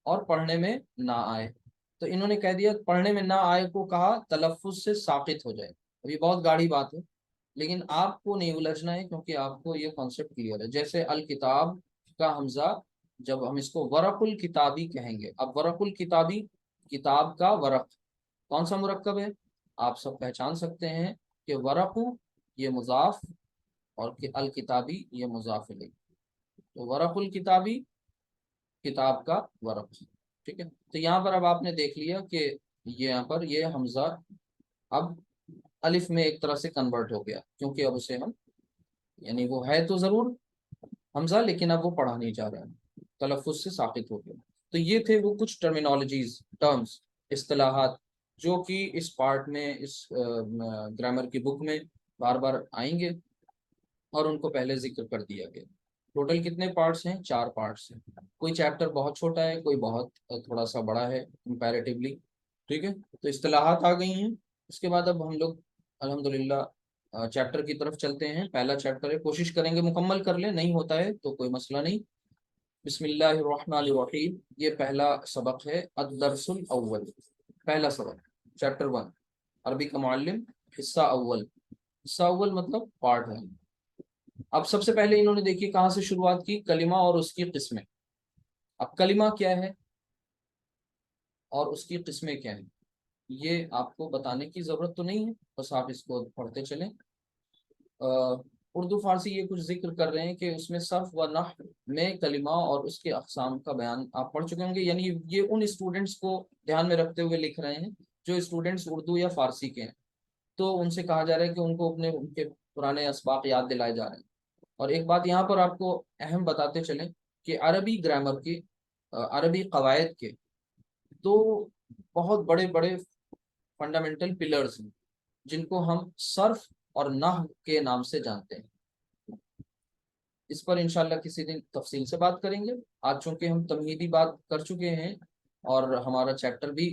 اور پڑھنے میں نہ آئے. تو انہوں نے کہہ دیا پڑھنے میں نہ آئے کو کہا تلفظ سے ساقط ہو جائے. اب یہ بہت گاڑی بات ہے لیکن آپ کو نہیں الجھنا ہے کیونکہ آپ کو یہ کانسیپٹ کلیئر ہے. جیسے الکتاب کا حمزہ جب ہم اس کو ورق الکتابی کہیں گے. اب ورق الکتابی کتاب کا ورق کون سا مرکب ہے؟ آپ سب پہچان سکتے ہیں کہ ورق یہ مضاف اور الکتابی یہ مضاف الیہ. تو ورق الکتابی کتاب کا ورق. ٹھیک ہے. تو یہاں پر اب آپ نے دیکھ لیا کہ یہاں پر یہ حمزہ اب الف میں ایک طرح سے کنورٹ ہو گیا کیونکہ اب اسے ہم، یعنی وہ ہے تو ضرور حمزہ لیکن اب وہ پڑھا نہیں جا رہا ہے، تلفظ سے ساقط ہو گیا. تو یہ تھے وہ کچھ ٹرمینالوجیز، ٹرمز، اصطلاحات جو کہ اس پارٹ میں، اس گرامر کی بک میں بار بار آئیں گے اور ان کو پہلے ذکر کر دیا گیا. ٹوٹل کتنے پارٹس ہیں؟ 4 پارٹس ہیں. کوئی چیپٹر بہت چھوٹا ہے، کوئی بہت تھوڑا سا بڑا ہے کمپیریٹیولی. ٹھیک ہے. تو اصطلاحات آ گئی ہیں. اس کے بعد اب ہم لوگ الحمدللہ چیپٹر کی طرف چلتے ہیں. پہلا چیپٹر ہے، کوشش کریں گے مکمل کر لیں، نہیں ہوتا ہے تو کوئی مسئلہ نہیں. بسم اللہ الرحمن الرحیم. یہ پہلا سبق ہے، الدرس الاول، پہلا سبق، چیپٹر 1، عربی کا معلم، حصہ اول. حصہ اول مطلب پارٹ ہے. اب سب سے پہلے انہوں نے دیکھیے کہاں سے شروعات کی، کلمہ اور اس کی قسمیں. اب کلمہ کیا ہے اور اس کی قسمیں کیا ہیں یہ آپ کو بتانے کی ضرورت تو نہیں ہے، بس آپ اس کو پڑھتے چلیں. اردو فارسی یہ کچھ ذکر کر رہے ہیں کہ اس میں صرف و نحو میں کلمہ اور اس کے اقسام کا بیان آپ پڑھ چکے ہوں گے. یعنی یہ ان اسٹوڈنٹس کو دھیان میں رکھتے ہوئے لکھ رہے ہیں جو اسٹوڈنٹس اردو یا فارسی کے ہیں. تو ان سے کہا جا رہا ہے کہ ان کو اپنے ان کے پرانے اسباق یاد دلائے جا رہے ہیں. اور ایک بات یہاں پر آپ کو اہم بتاتے چلیں کہ عربی گرامر کے، عربی قواعد کے دو بہت بڑے بڑے فنڈامنٹل پلرز ہیں جن کو ہم صرف اور نحو کے نام سے جانتے ہیں. اس پر انشاءاللہ کسی دن تفصیل سے بات کریں گے. آج چونکہ ہم تمہیدی بات کر چکے ہیں اور ہمارا چیپٹر بھی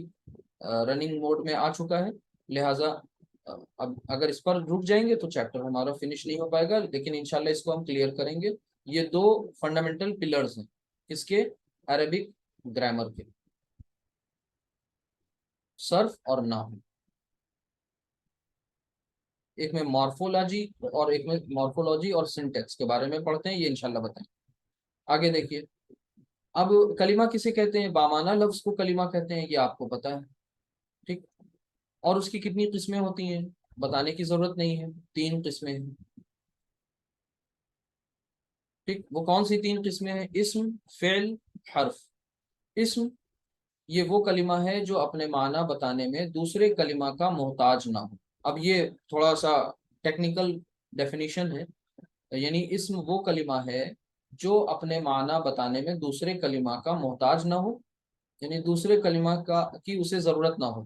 رننگ موڈ میں آ چکا ہے، لہٰذا اب اگر اس پر رک جائیں گے تو چیپٹر ہمارا فنش نہیں ہو پائے گا. لیکن انشاءاللہ اس کو ہم کلیئر کریں گے. یہ دو فنڈامنٹل پلرز ہیں کس کے؟ عربک گرامر کے، صرف اور نحو. ایک میں مارفولوجی اور ایک میں مارفولوجی اور سنٹیکس کے بارے میں پڑھتے ہیں، یہ انشاءاللہ بتائیں. آگے دیکھیے. اب کلمہ کسے کہتے ہیں؟ بامانہ لفظ کو کلمہ کہتے ہیں، یہ آپ کو پتہ ہے. ٹھیک. اور اس کی کتنی قسمیں ہوتی ہیں بتانے کی ضرورت نہیں ہے، 3 قسمیں ہیں. ٹھیک. وہ کون سی 3 قسمیں ہیں؟ اسم، فعل، حرف. اسم یہ وہ کلمہ ہے جو اپنے معنی بتانے میں دوسرے کلمہ کا محتاج نہ ہو. اب یہ تھوڑا سا ٹیکنیکل ڈیفینیشن ہے. یعنی اسم وہ کلمہ ہے جو اپنے معنی بتانے میں دوسرے کلمہ کا محتاج نہ ہو، یعنی دوسرے کلمہ کی اسے ضرورت نہ ہو.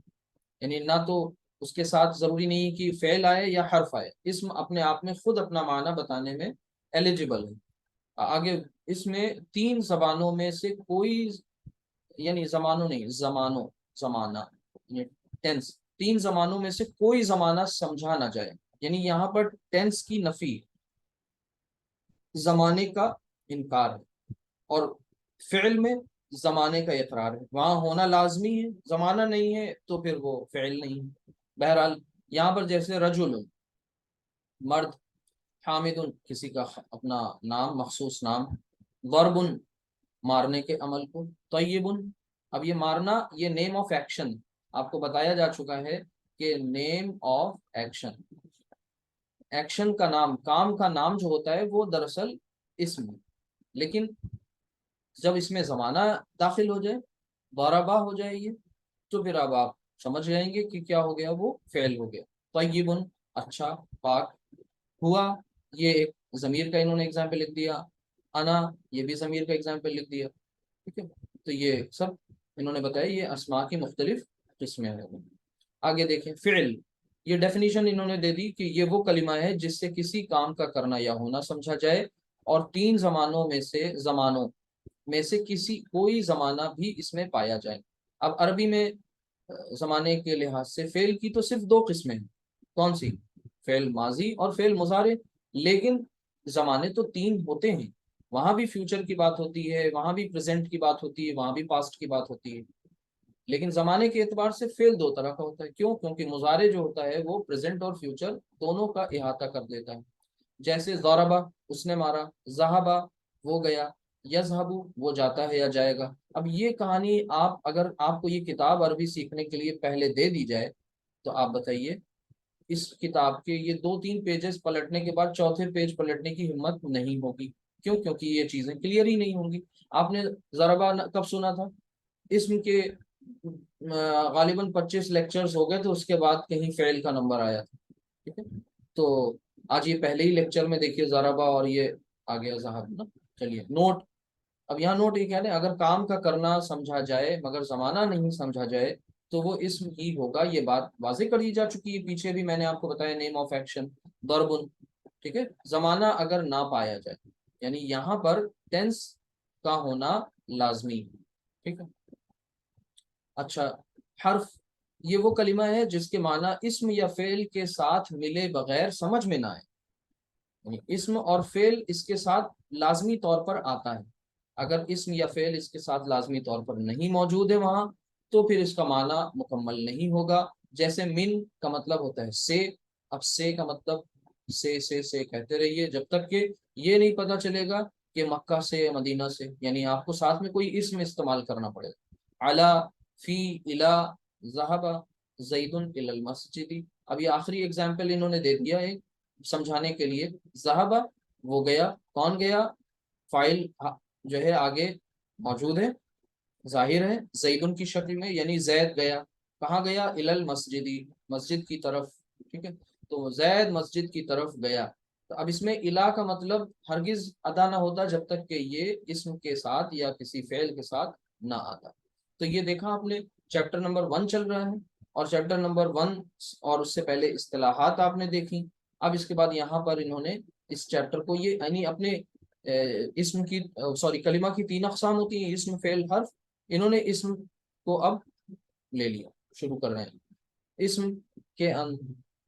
یعنی نہ تو اس کے ساتھ ضروری نہیں کہ فعل آئے یا حرف آئے. اسم اپنے آپ میں خود اپنا معنی بتانے میں ایلیجیبل ہے. آگے اس میں 3 زبانوں میں سے کوئی، یعنی زمانوں نہیں، زمانوں، زمانہ یعنی ٹینس، 3 زمانوں میں سے کوئی زمانہ سمجھا نہ جائے. یعنی یہاں پر ٹینس کی نفی، زمانے کا انکار ہے. اور فعل میں زمانے کا اقرار ہے. وہاں ہونا لازمی ہے، زمانہ نہیں ہے تو پھر وہ فعل نہیں ہے. بہرحال یہاں پر جیسے رجل مرد، حامد کسی کا اپنا نام، مخصوص نام، ضرب مارنے کے عمل کو، طیب. اب یہ مارنا یہ نیم آف ایکشن آپ کو بتایا جا چکا ہے کہ نیم آف ایکشن، ایکشن کا نام، کام کا نام جو ہوتا ہے وہ دراصل اسم ہے. لیکن جب اس میں زمانہ داخل ہو جائے، ضربہ ہو جائے یہ، تو پھر اب آپ سمجھ جائیں گے کہ کیا ہو گیا، وہ فعل ہو گیا. طیب اچھا، پاک. ہوا یہ ایک ضمیر کا انہوں نے ایگزامپل لکھ دیا. انا یہ بھی ضمیر کا ایگزامپل لکھ دیا. ٹھیک ہے. تو یہ سب انہوں نے بتایا، یہ اسماء کی مختلف قسمیں ہیں. آگے دیکھیں فعل. یہ ڈیفینیشن انہوں نے دے دی کہ یہ وہ کلمہ ہے جس سے کسی کام کا کرنا یا ہونا سمجھا جائے اور تین زمانوں میں سے کسی کوئی زمانہ بھی اس میں پایا جائے۔ اب عربی میں زمانے کے لحاظ سے فعل کی تو صرف دو قسمیں ہیں، کون سی؟ فعل ماضی اور فعل مضارع، لیکن زمانے تو تین ہوتے ہیں، وہاں بھی فیوچر کی بات ہوتی ہے، وہاں بھی پریزنٹ کی بات ہوتی ہے، وہاں بھی پاسٹ کی بات ہوتی ہے، لیکن زمانے کے اعتبار سے فعل دو طرح کا ہوتا ہے۔ کیوں؟ کیونکہ مضارع جو ہوتا ہے وہ پریزنٹ اور فیوچر دونوں کا احاطہ کر دیتا ہے، جیسے ضربہ اس نے مارا، ذہبہ وہ گیا، یذهب وہ جاتا ہے یا جائے گا۔ اب یہ کہانی اگر آپ کو یہ کتاب عربی سیکھنے کے لیے پہلے دے دی جائے تو آپ بتائیے اس کتاب کے یہ 2-3 پیجز پلٹنے کے بعد چوتھے پیج پلٹنے کی ہمت نہیں ہوگی۔ کیوں؟ کیونکہ یہ چیزیں کلیئر ہی نہیں ہوں گی۔ آپ نے ضربہ کب سنا تھا؟ اسم کے غالباً 25 لیکچرز ہو گئے تو اس کے بعد کہیں فعل کا نمبر آیا تھا، ٹھیک ہے؟ تو آج یہ پہلے ہی لیکچر میں دیکھیے ضربہ اور یہ آ گیا ذہب نا۔ چلیے نوٹ، اب یہاں نوٹ یہ کہہ رہے ہیں اگر کام کا کرنا سمجھا جائے مگر زمانہ نہیں سمجھا جائے تو وہ اسم ہی ہوگا۔ یہ بات واضح کر دی جا چکی ہے، پیچھے بھی میں نے آپ کو بتایا، نیم آف ایکشن ضرب، ٹھیک ہے؟ زمانہ اگر نہ پایا جائے یعنی یہاں پر ٹینس کا ہونا لازمی، ٹھیک ہے؟ اچھا، حرف یہ وہ کلمہ ہے جس کے معنی اسم یا فعل کے ساتھ ملے بغیر سمجھ میں نہ آئے، یعنی اسم اور فعل اس کے ساتھ لازمی طور پر آتا ہے، اگر اسم یا فعل اس کے ساتھ لازمی طور پر نہیں موجود ہے وہاں تو پھر اس کا معنی مکمل نہیں ہوگا۔ جیسے من کا مطلب ہوتا ہے سے، اب سے کا مطلب سے کہتے رہیے جب تک کہ یہ نہیں پتہ چلے گا کہ مکہ سے مدینہ سے، یعنی آپ کو ساتھ میں کوئی اسم استعمال کرنا پڑے گا۔ علی، فی، الا، ذهب زید الی المسجد۔ اب یہ آخری ایگزامپل انہوں نے دے دیا ہے سمجھانے کے لیے، ذهب وہ گیا، کون گیا؟ فائل جو ہے آگے موجود ہے، ظاہر ہے زیدن کی شکل میں، یعنی زید گیا، کہاں گیا؟ الی المسجد، مسجد کی طرف، ٹھیک ہے؟ تو زید مسجد کی طرف گیا۔ تو اب اس میں الا کا مطلب ہرگز ادا نہ ہوتا جب تک کہ یہ اسم کے ساتھ یا کسی فعل کے ساتھ نہ آتا۔ تو یہ دیکھا آپ نے، چیپٹر نمبر 1 چل رہا ہے اور چیپٹر نمبر 1 اور اس سے پہلے اصطلاحات آپ نے دیکھی۔ اب اس کے بعد یہاں پر انہوں نے اس چیپٹر کو یہ یعنی اپنے اسم کی کلمہ کی 3 اقسام ہوتی ہیں، اسم، فعل، حرف، انہوں نے اسم کو اب لے لیا، شروع کر رہے ہیں۔ اسم کے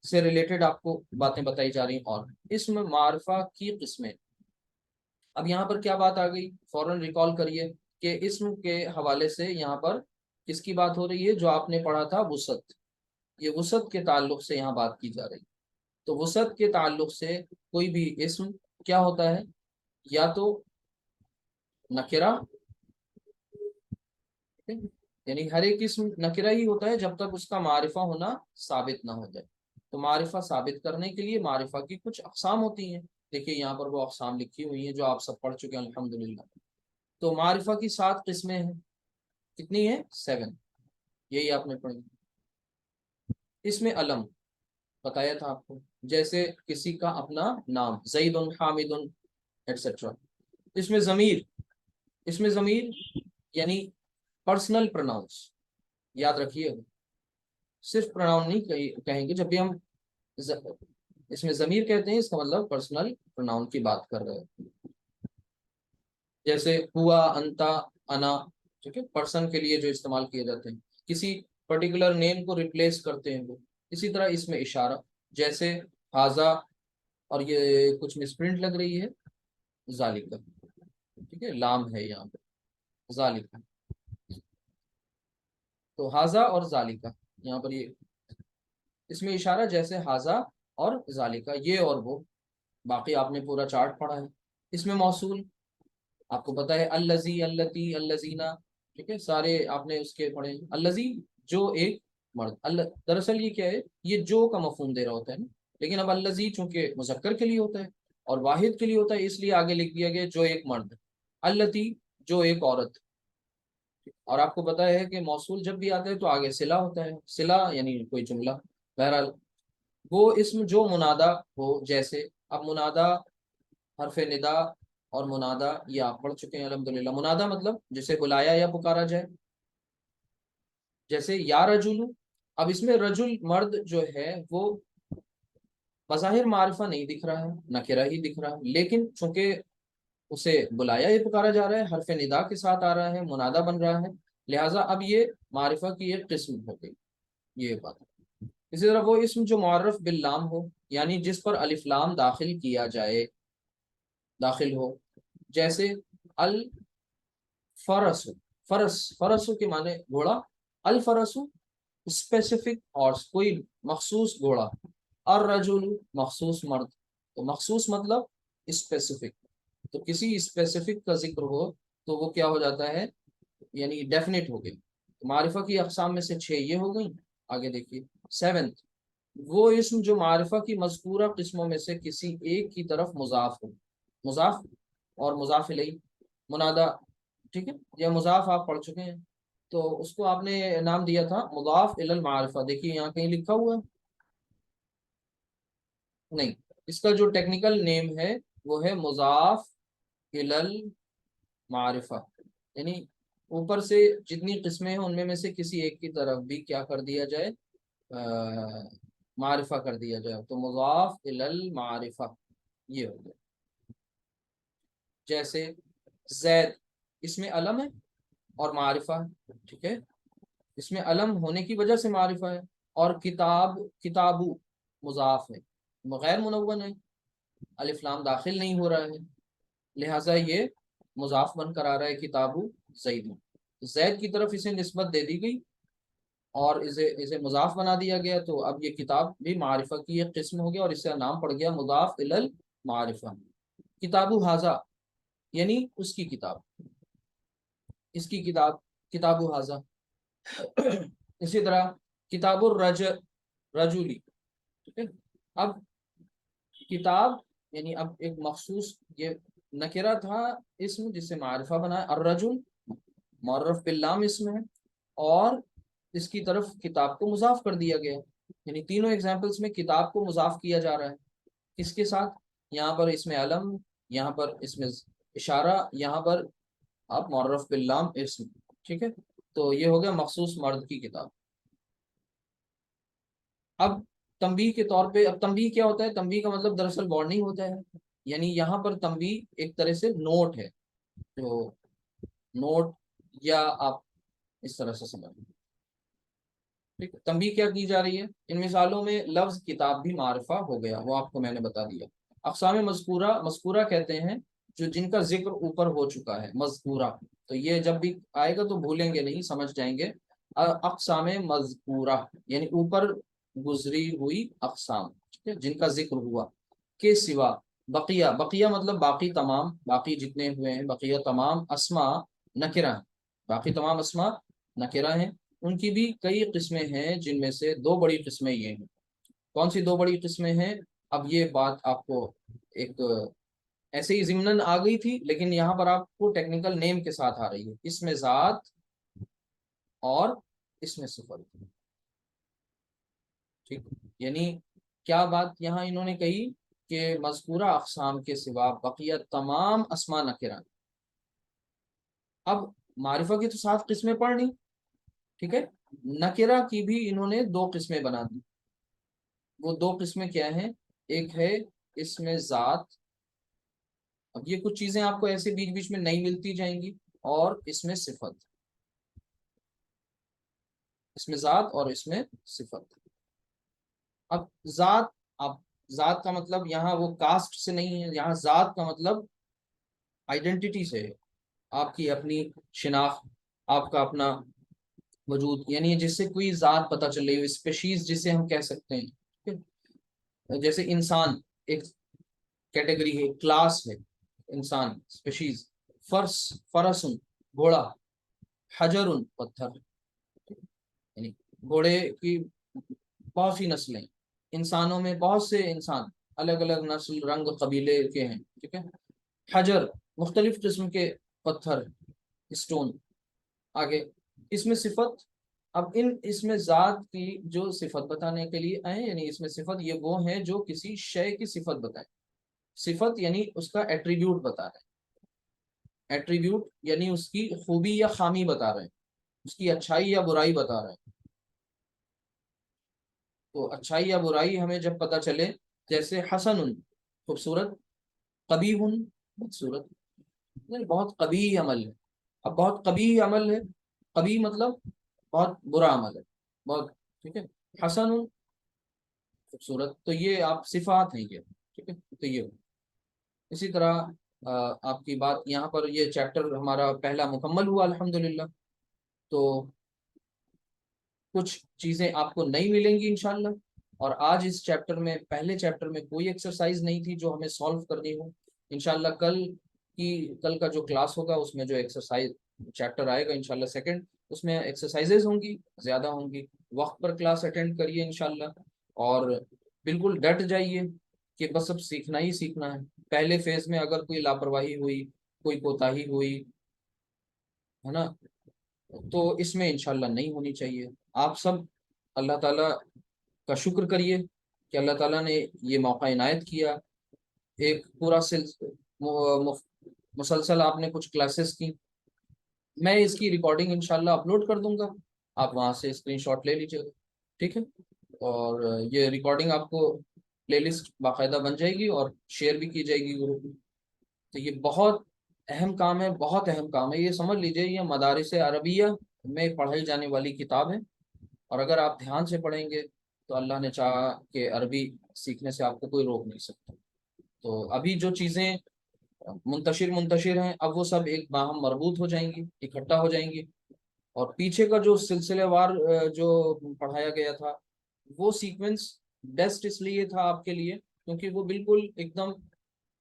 سے ریلیٹڈ آپ کو باتیں بتائی جا رہی ہیں، اور اسم معرفہ کی قسمیں۔ اب یہاں پر کیا بات آ گئی؟ فوراً ریکال کریے کہ اسم کے حوالے سے یہاں پر کس کی بات ہو رہی ہے؟ جو آپ نے پڑھا تھا وسعت، یہ وسعت کے تعلق سے یہاں بات کی جا رہی ہے۔ تو وسعت کے تعلق سے کوئی بھی اسم کیا ہوتا ہے؟ یا تو نکرہ، یعنی ہر ایک اسم نکرہ ہی ہوتا ہے جب تک اس کا معرفہ ہونا ثابت نہ ہو جائے۔ تو معرفہ ثابت کرنے کے لیے معرفہ کی کچھ اقسام ہوتی ہیں، دیکھیے یہاں پر وہ اقسام لکھی ہوئی ہیں جو آپ سب پڑھ چکے ہیں الحمدللہ۔ تو معرفہ کی 7 قسمیں ہیں، کتنی ہیں؟ 7، یہی آپ نے پڑھی۔ اس میں علم بتایا تھا آپ کو، جیسے کسی کا اپنا نام، زید، حامد ایٹسٹرا۔ اس میں ضمیر یعنی پرسنل پروناؤنس، یاد رکھیے، صرف پروناؤن نہیں کہیں گے، جب بھی ہم اس میں ضمیر کہتے ہیں اس کا مطلب پرسنل پروناؤن کی بات کر رہے ہیں، جیسے ہوا، انتا، انا، ٹھیک ہے؟ پرسن کے لیے جو استعمال کیے جاتے ہیں، کسی پرٹیکولر نیم کو ریپلیس کرتے ہیں وہ۔ اسی طرح اس میں اشارہ، جیسے ہاذا، اور یہ کچھ مسپرنٹ لگ رہی ہے، ذالک، ٹھیک ہے؟ لام ہے یہاں پہ، ذالک، تو ہاذا اور ذالک یہاں پر یہ اس میں اشارہ، جیسے ہاذا اور ذالک، یہ اور وہ، باقی آپ نے پورا چارٹ پڑھا ہے۔ اس میں موصول آپ کو پتا ہے، الذی، اللتی، الذین، ٹھیک ہے؟ سارے آپ نے اس کے پڑھے۔ الذی جو ایک مرد، دراصل یہ کیا ہے؟ یہ جو کا مفہوم دے رہا ہوتا ہے نا، لیکن اب الذی چونکہ مذکر کے لیے ہوتا ہے اور واحد کے لیے ہوتا ہے، اس لیے آگے لکھ دیا گیا جو ایک مرد، اللتی جو ایک عورت۔ اور آپ کو پتا ہے کہ موصول جب بھی آتا ہے تو آگے صلہ ہوتا ہے، صلہ یعنی کوئی جملہ۔ بہرحال وہ اسم جو منادہ ہو، جیسے اب منادہ، حرف ندا اور منادہ یہ آپ پڑھ چکے ہیں الحمدللہ۔ منادہ مطلب جسے بلایا یا پکارا جائے، جیسے یا رجل، اب اس میں رجل مرد جو ہے وہ بظاہر معرفہ نہیں دکھ رہا ہے، نکرہ ہی دکھ رہا ہے، لیکن چونکہ اسے بلایا یہ پکارا جا رہا ہے، حرف ندا کے ساتھ آ رہا ہے، منادہ بن رہا ہے، لہٰذا اب یہ معرفہ کی ایک قسم ہو گئی، یہ بات ہے۔ اسی طرح وہ اسم جو معرف باللام ہو، یعنی جس پر الف لام داخل کیا جائے، داخل ہو، جیسے الفرس، فرس، فرس کے معنی گھوڑا، الفرس اسپیسیفک اور کوئی مخصوص گھوڑا، الرجل مخصوص مرد، تو مخصوص مطلب اسپیسیفک، تو کسی اسپیسیفک کا ذکر ہو تو وہ کیا ہو جاتا ہے، یعنی ڈیفینیٹ ہو گئی۔ معرفہ کی اقسام میں سے 6 یہ ہو گئی۔ آگے دیکھیے 7، وہ اسم جو معرفہ کی مذکورہ قسموں میں سے کسی ایک کی طرف مضاف ہو، مضاف اور مضاف الیہ، منادہ، ٹھیک ہے، یہ مضاف آپ پڑھ چکے ہیں، تو اس کو آپ نے نام دیا تھا مضاف الی المعرفہ، دیکھیے یہاں کہیں لکھا ہوا ہے؟ نہیں، اس کا جو ٹیکنیکل نیم ہے وہ ہے مضاف الی المعرفہ، یعنی اوپر سے جتنی قسمیں ہیں ان میں سے کسی ایک کی طرف بھی کیا کر دیا جائے، معرفہ کر دیا جائے، تو مضاف الی المعرفہ یہ ہو گیا۔ جیسے زید اس میں علم ہے اور معرفہ ہے، ٹھیک ہے، اس میں علم ہونے کی وجہ سے معرفہ ہے، اور کتاب، کتابو مضاف ہے، غیر منون ہے، الف لام داخل نہیں ہو رہا ہے، لہٰذا یہ مضاف بن کر آ رہا ہے کتابو زید، زید کی طرف اسے نسبت دے دی گئی اور اسے مضاف بنا دیا گیا، تو اب یہ کتاب بھی معرفہ کی ایک قسم ہو گیا اور اس کا نام پڑ گیا مضاف الی المعرفہ۔ کتابو حاضہ یعنی اس کی کتاب، اس کی کتاب، کتابو حاضہ۔ اسی طرح کتاب رجولی، ٹھیک ہے، اب کتاب یعنی اب ایک مخصوص، یہ نکرہ تھا اسم جس سے معرفہ بنا، الرجل معرف باللام اسم ہے، اور اس کی طرف کتاب کو مضاف کر دیا گیا، یعنی تینوں ایگزامپلس میں کتاب کو مضاف کیا جا رہا ہے، کس کے ساتھ؟ یہاں پر اس میں علم، یہاں پر اس میں اشارہ، یہاں پر آپ معرف باللام اسم، ٹھیک ہے، تو یہ ہو گیا مخصوص مرد کی کتاب۔ اب تنبیہ کے طور پہ، اب تنبیہ کیا ہوتا ہے؟ تنبیہ کا مطلب دراصل وارننگ ہوتا ہے، یعنی یہاں پر تنبیہ ایک طرح سے نوٹ ہے، جو نوٹ، یا آپ اس طرح سے سمجھ، ٹھیک ہے، تنبیہ کیا کی جا رہی ہے؟ ان مثالوں میں لفظ کتاب بھی معرفہ ہو گیا، وہ آپ کو میں نے بتا دیا۔ اقسام مذکورہ، مذکورہ کہتے ہیں جو جن کا ذکر اوپر ہو چکا ہے، مذکورہ، تو یہ جب بھی آئے گا تو بھولیں گے نہیں، سمجھ جائیں گے۔ اقسام مذکورہ یعنی اوپر گزری ہوئی اقسام، ٹھیک ہے، جن کا ذکر ہوا، کے سوا بقیہ، بقیہ مطلب باقی تمام، باقی جتنے ہوئے ہیں بقیہ تمام، اسما نکرہ، باقی تمام اسما نکرہ ہیں، ان کی بھی کئی قسمیں ہیں، جن میں سے 2 بڑی قسمیں یہ ہیں۔ کون سی 2 بڑی قسمیں ہیں؟ اب یہ بات آپ کو ایک ایسے ہی ضمناً آ گئی تھی، لیکن یہاں پر آپ کو ٹیکنیکل نیم کے ساتھ آ رہی ہے، اس میں ذات اور اس میں صفت، ٹھیک، یعنی کیا بات یہاں انہوں نے کہی کہ مذکورہ اقسام کے سوا بقیہ تمام اسما نکرہ۔ اب معرفہ کی تو 7 قسمیں پڑھ لی، ٹھیک ہے، نکرہ کی بھی انہوں نے 2 قسمیں بنا دی، وہ 2 قسمیں کیا ہیں؟ ایک ہے اس میں ذات، اب یہ کچھ چیزیں آپ کو ایسے بیچ بیچ میں نہیں ملتی جائیں گی، اور اس میں صفت، اس میں ذات اور اس میں صفت۔ اب ذات، اب ذات کا مطلب یہاں وہ کاسٹ سے نہیں ہے، یہاں ذات کا مطلب آئیڈینٹی سے ہے، آپ کی اپنی شناخت، آپ کا اپنا وجود، یعنی جس سے کوئی ذات پتہ چل رہی ہو، اسپیشیز جسے ہم کہہ سکتے ہیں، ٹھیک ہے؟ جیسے انسان ایک کیٹیگری ہے، کلاس ہے، انسان اسپیشیز، فرس، فرسن گھوڑا، حجر پتھر، یعنی گھوڑے کی بہت سی نسلیں، انسانوں میں بہت سے انسان الگ الگ نسل، رنگ، قبیلے کے ہیں، ٹھیک ہے، حجر مختلف قسم کے پتھر، اسٹون۔ آگے اس میں صفت، اب اس میں ذات کی جو صفت بتانے کے لیے آئے، یعنی اس میں صفت یہ وہ ہیں جو کسی شے کی صفت بتائیں، صفت یعنی اس کا ایٹریبیوٹ بتا رہے ہیں، ایٹریبیوٹ یعنی اس کی خوبی یا خامی بتا رہے ہیں، اس کی اچھائی یا برائی بتا رہے ہیں، تو اچھائی یا برائی ہمیں جب پتہ چلے، جیسے حسن خوبصورت، قبیح بدصورت، نہیں بہت قبیح عمل ہے، اب بہت قبیح عمل ہے، قبیح مطلب بہت برا عمل ہے، بہت ٹھیک ہے، حسن خوبصورت، تو یہ آپ صفات ہیں یہ، ٹھیک ہے، تو یہ اسی طرح آپ کی بات یہاں پر یہ چیپٹر ہمارا پہلا مکمل ہوا الحمدللہ. تو کچھ چیزیں آپ کو نہیں ملیں گی انشاءاللہ، اور آج اس چیپٹر میں، پہلے چیپٹر میں کوئی ایکسرسائز نہیں تھی جو ہمیں سالو کرنی ہو. انشاءاللہ کل کا جو کلاس ہوگا اس میں جو ایکسرسائز چیپٹر آئے گا انشاءاللہ سیکنڈ، اس میں ایکسرسائزز ہوں گی، زیادہ ہوں گی. وقت پر کلاس اٹینڈ کریے انشاءاللہ، اور بالکل ڈٹ جائیے کہ بس اب سیکھنا ہی سیکھنا ہے. پہلے فیز میں اگر کوئی لاپرواہی ہوئی، کوئی کوتاہی ہوئی ہے نا، تو اس میں انشاءاللہ نہیں ہونی چاہیے. آپ سب اللہ تعالیٰ کا شکر کریے کہ اللہ تعالیٰ نے یہ موقع عنایت کیا. ایک پورا مسلسل آپ نے کچھ کلاسز کی، میں اس کی ریکارڈنگ انشاءاللہ اپلوڈ کر دوں گا، آپ وہاں سے اسکرین شاٹ لے لیجیے گا، ٹھیک ہے. اور یہ ریکارڈنگ آپ کو پلے لسٹ باقاعدہ بن جائے گی اور شیئر بھی کی جائے گی گروپ میں. تو یہ بہت اہم کام ہے، بہت اہم کام ہے. یہ سمجھ لیجیے یہ مدارس عربیہ میں پڑھائی جانے والی کتاب ہے، اور اگر آپ دھیان سے پڑھیں گے تو اللہ نے چاہا کہ عربی سیکھنے سے آپ کو کوئی روک نہیں سکتا. تو ابھی جو چیزیں منتشر ہیں، اب وہ سب ایک باہم مربوط ہو جائیں گی، اکٹھا ہو جائیں گی. اور پیچھے کا جو سلسلے وار جو پڑھایا گیا تھا، وہ سیکوینس بیسٹ اس لیے تھا آپ کے لیے کیونکہ وہ بالکل ایک دم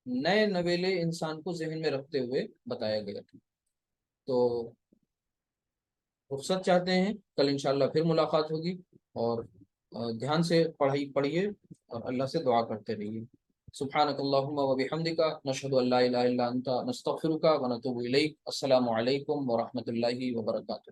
نئے نویلے انسان کو ذہن میں رکھتے ہوئے بتایا گیا تھا. تو رخصت چاہتے ہیں، کل انشاءاللہ پھر ملاقات ہوگی، اور دھیان سے پڑھیے اور اللہ سے دعا کرتے رہیے. سبحانک اللہم و بحمدک، نشہد ان لا الہ الا انت، نستغفرک و نتوب الیک. السلام علیکم ورحمۃ اللہ وبرکاتہ.